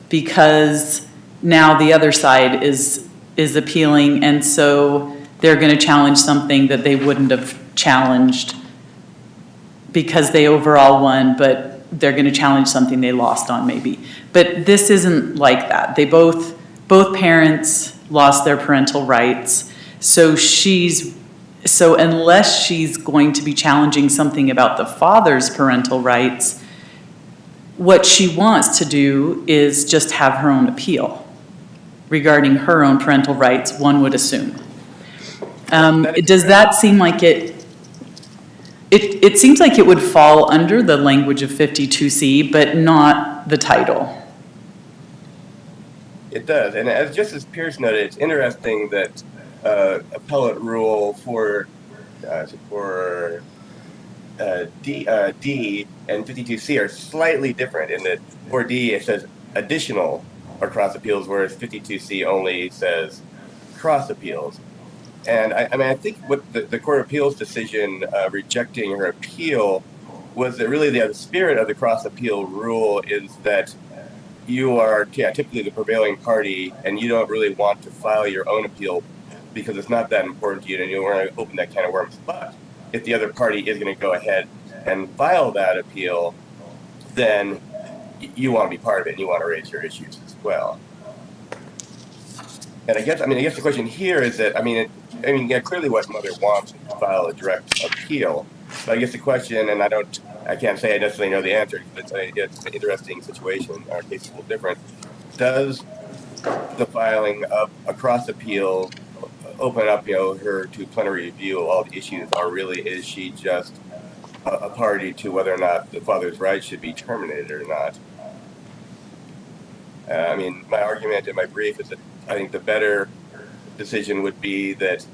because now the other side is appealing, and so they're going to challenge something that they wouldn't have challenged because they overall won, but they're going to challenge something they lost on maybe. But this isn't like that. They both parents lost their parental rights, so she's So unless she's going to be challenging something about the father's parental rights, what she wants to do is just have her own appeal regarding her own parental rights, one would assume. Does that seem like it seems like it would fall under the language of 52C, but not the title.
It does, and as Justice Pierce noted, it's interesting that appellate rule for D and 52C are slightly different in that for D it says additional or cross appeals, whereas 52C only says cross appeals. And I think what the Court of Appeals decision rejecting her appeal was that really the spirit of the cross appeal rule is that you are typically the prevailing party and you don't really want to file your own appeal because it's not that important to you and you don't want to open that can of worms. But if the other party is going to go ahead and file that appeal, then you want to be part of it and you want to raise your issues as well. And I guess the question here is that, clearly what mother wants is to file a direct appeal. But I guess the question, and I can't say I necessarily know the answer, but it's an interesting situation. Our case is a little different. Does the filing of a cross appeal open up, her to plenary review of all the issues, or really is she just a party to whether or not the father's rights should be terminated or not? My argument in my brief is that I think the better decision would be that,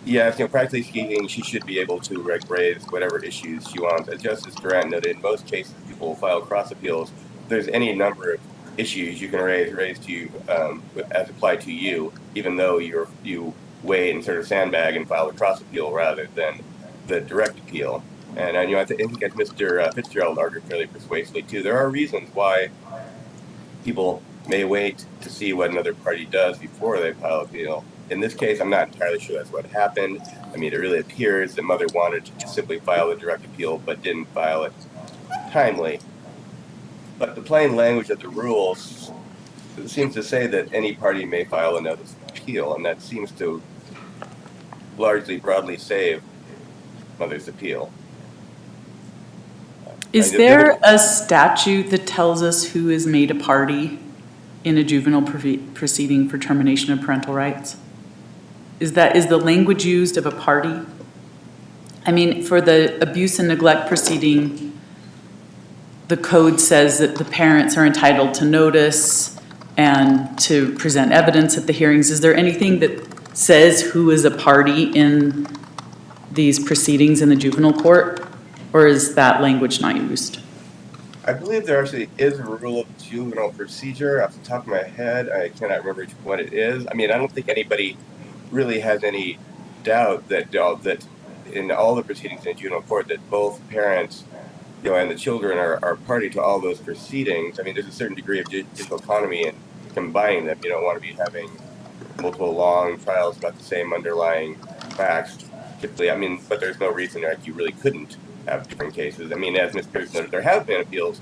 yes, practically speaking, she should be able to raise whatever issues she wants. As Justice Durant noted, in most cases, people file cross appeals. There's any number of issues you can raise to you as applied to you, even though you wait and sort of sandbag and file a cross appeal rather than the direct appeal. And I think as Mr. Fitzgerald argued fairly persuasively too, there are reasons why people may wait to see what another party does before they file a appeal. In this case, I'm not entirely sure that's what happened. It really appears that mother wanted to simply file a direct appeal but didn't file it timely. But the plain language of the rules seems to say that any party may file a notice of appeal, and that seems to largely broadly save mother's appeal.
Is there a statute that tells us who is made a party in a juvenile proceeding for termination of parental rights? Is the language used of a party? For the abuse and neglect proceeding, the code says that the parents are entitled to notice and to present evidence at the hearings. Is there anything that says who is a party in these proceedings in the juvenile court, or is that language not used?
I believe there actually is a rule of juvenile procedure. Off the top of my head, I cannot remember what it is. I don't think anybody really has any doubt that in all the proceedings in juvenile court that both parents, and the children are party to all those proceedings. There's a certain degree of judicial economy in combining them. You don't want to be having multiple long trials about the same underlying facts. Typically, but there's no reason that you really couldn't have different cases. As Ms. Pierce noted, there have been appeals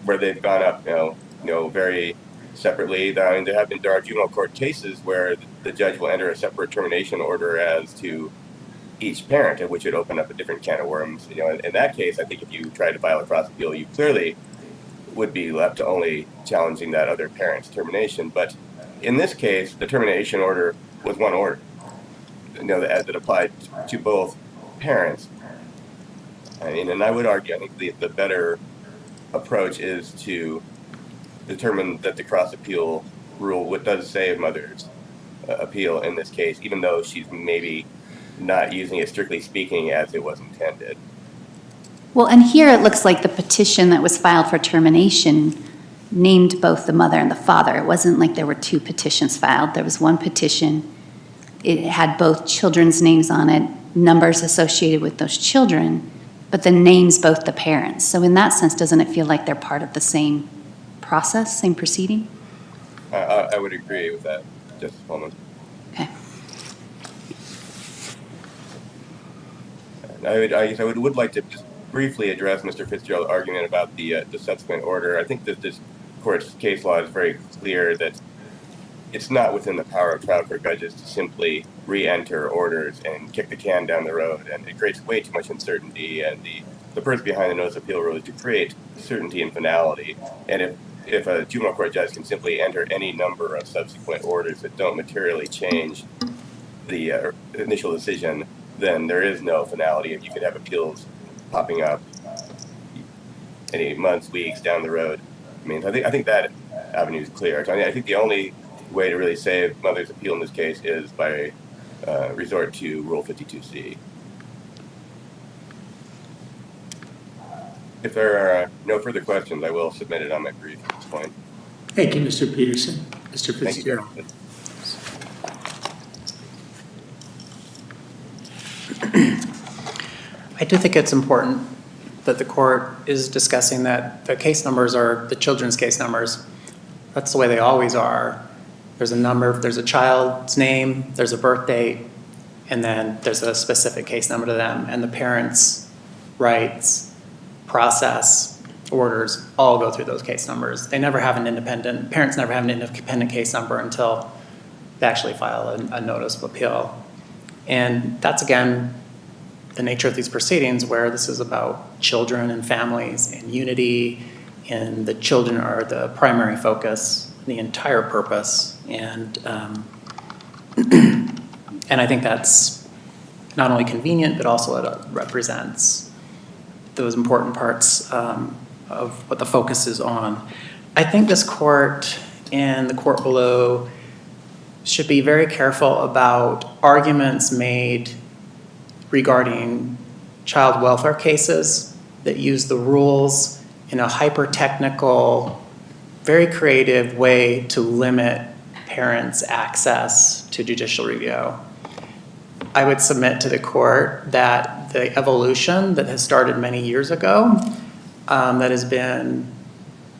where they've gone up, very separately. There are juvenile court cases where the judge will enter a separate termination order as to each parent, which would open up a different can of worms. In that case, I think if you tried to file a cross appeal, you clearly would be left to only challenging that other parent's termination. But in this case, the termination order was one order, that applied to both parents. And I would argue, I think the better approach is to determine that the cross appeal rule does save mother's appeal in this case, even though she's maybe not using it strictly speaking as it was intended.
Well, and here it looks like the petition that was filed for termination named both the mother and the father. It wasn't like there were two petitions filed. There was one petition. It had both children's names on it, numbers associated with those children, but then names both the parents. So in that sense, doesn't it feel like they're part of the same process, same proceeding?
I would agree with that, Justice Pullman.
Okay.
I would like to just briefly address Mr. Fitzgerald's argument about the subsequent order. I think that this court's case law is very clear that it's not within the power of trial court judges to simply re-enter orders and kick the can down the road, and it creates way too much uncertainty. And the purpose behind the notice of appeal rule is to create certainty and finality. And if a juvenile court judge can simply enter any number of subsequent orders that don't materially change the initial decision, then there is no finality, and you could have appeals popping up any months, weeks down the road. I mean, I think that avenue is clear. I mean, I think the only way to really save mother's appeal in this case is by resort to Rule 52C. If there are no further questions, I will submit it on my brief at this point.
Thank you, Mr. Peterson. Mr.
Thank you.
Fitzgerald.
I do think it's important that the court is discussing that the case numbers are the children's case numbers. That's the way they always are. There's a number, there's a child's name, there's a birth date, and then there's a specific case number to them. And the parents' rights, process, orders all go through those case numbers. They never have parents never have an independent case number until they actually file a notice of appeal. And that's, again, the nature of these proceedings, where this is about children and families and unity, and the children are the primary focus, the entire purpose. And and I think that's not only convenient, but also it represents those important parts of what the focus is on. I think this court and the court below should be very careful about arguments made regarding child welfare cases that use the rules in a hyper-technical, very creative way to limit parents' access to judicial review. I would submit to the court that the evolution that has started many years ago, that has been,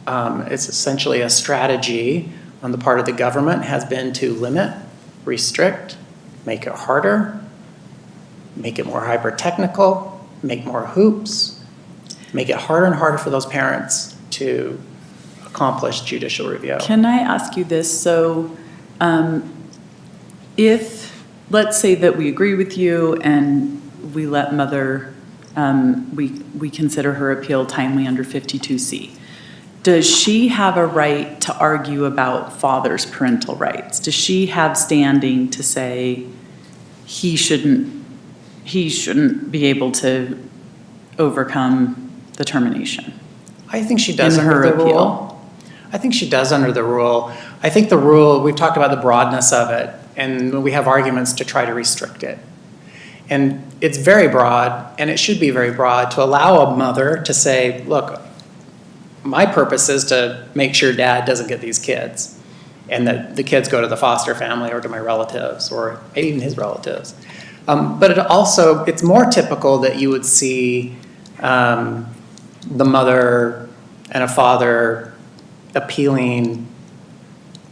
it's essentially a strategy on the part of the government, has been to limit, restrict, make it harder, make it more hyper-technical, make more hoops, make it harder and harder for those parents to accomplish judicial review.
Can I ask you this? So if, let's say that we agree with you and we let mother, we consider her appeal timely under 52C, does she have a right to argue about father's parental rights? Does she have standing to say he shouldn't be able to overcome the termination?
I think she does
in
under
her
the
appeal?
rule. I think she does under the rule. I think the rule, we've talked about the broadness of it, and we have arguments to try to restrict it. And it's very broad, and it should be very broad, to allow a mother to say, look, my purpose is to make sure dad doesn't get these kids, and that the kids go to the foster family or to my relatives, or maybe even his relatives. But it's more typical that you would see the mother and a father appealing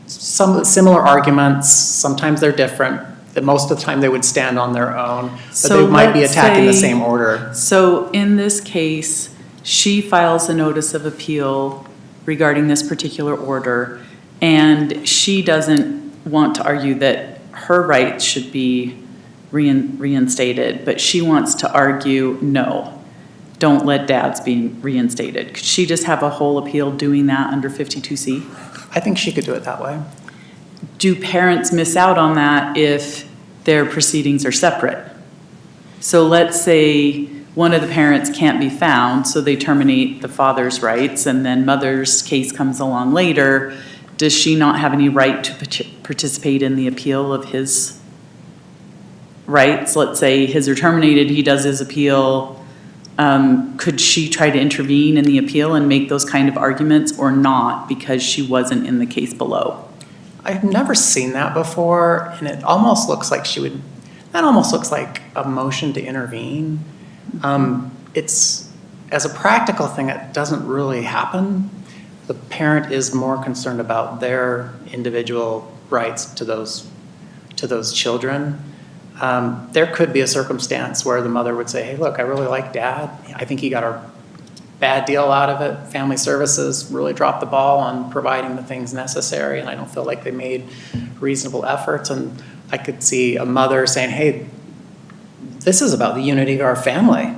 some similar arguments. Sometimes they're different. That most of the time they would stand on their own, but
So
they might be
let's
attacking the
say-
same order.
So in this case, she files a notice of appeal regarding this particular order, and she doesn't want to argue that her rights should be reinstated, but she wants to argue, no, don't let dad's be reinstated. Could she just have a whole appeal doing that under 52C?
I think she could do it that way.
Do parents miss out on that if their proceedings are separate? So let's say one of the parents can't be found, so they terminate the father's rights, and then mother's case comes along later. Does she not have any right to participate in the appeal of his rights? Let's say his are terminated, he does his appeal. Could she try to intervene in the appeal and make those kind of arguments, or not, because she wasn't in the case below?
I've never seen that before, and it almost looks like that almost looks like a motion to intervene. It's, as a practical thing, it doesn't really happen. The parent is more concerned about their individual rights to those children. There could be a circumstance where the mother would say, hey, look, I really like dad. I think he got bad deal out of it. Family Services really dropped the ball on providing the things necessary, and I don't feel like they made reasonable efforts. And I could see a mother saying, hey, this is about the unity of our family.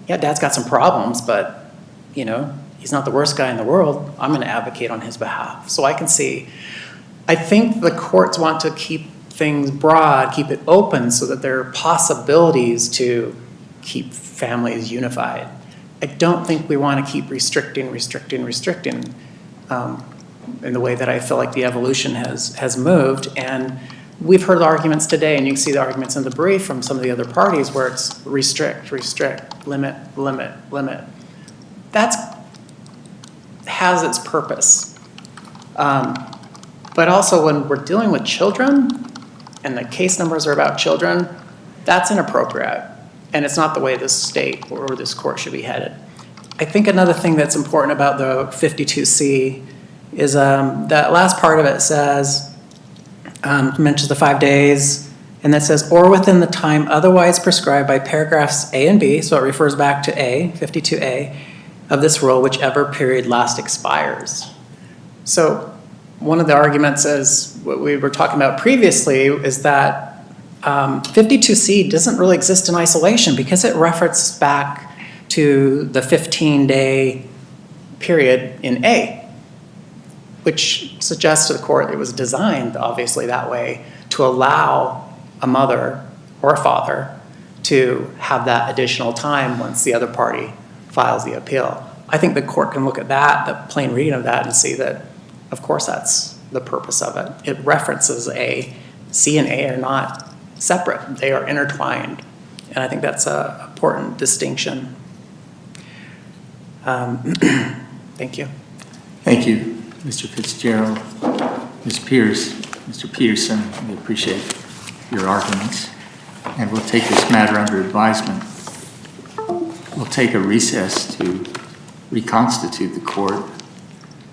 Yeah, Dad's got some problems, but, you know, he's not the worst guy in the world. I'm going to advocate on his behalf. So I can see, I think the courts want to keep things broad, keep it open so that there are possibilities to keep families unified. I don't think we want to keep restricting in the way that I feel like the evolution has moved. And we've heard the arguments today, and you can see the arguments in the brief from some of the other parties where it's restrict, limit. That has its purpose. But also when we're dealing with children and the case numbers are about children, that's inappropriate. And it's not the way this state or this court should be headed. I think another thing that's important about the 52C is that last part of it says, mentions the 5 days, and that says, or within the time otherwise prescribed by paragraphs A and B, so it refers back to A, 52A, of this rule, whichever period last expires. So one of the arguments, as what we were talking about previously, is that 52C doesn't really exist in isolation because it references back to the 15-day period in A, which suggests to the court it was designed, obviously, that way to allow a mother or a father to have that additional time once the other party files the appeal. I think the court can look at that, the plain reading of that, and see that, of course, that's the purpose of it. It references A. C and A are not separate. They are intertwined. And I think that's an important distinction. Thank you.
Thank you, Mr. Fitzgerald. Ms. Pierce, Mr. Peterson, we appreciate your arguments. And we'll take this matter under advisement. We'll take a recess to reconstitute the court.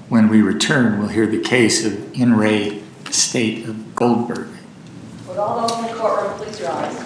When we return, we'll hear the case of In re Estate of Goldberg.
Would all those in the courtroom please rise?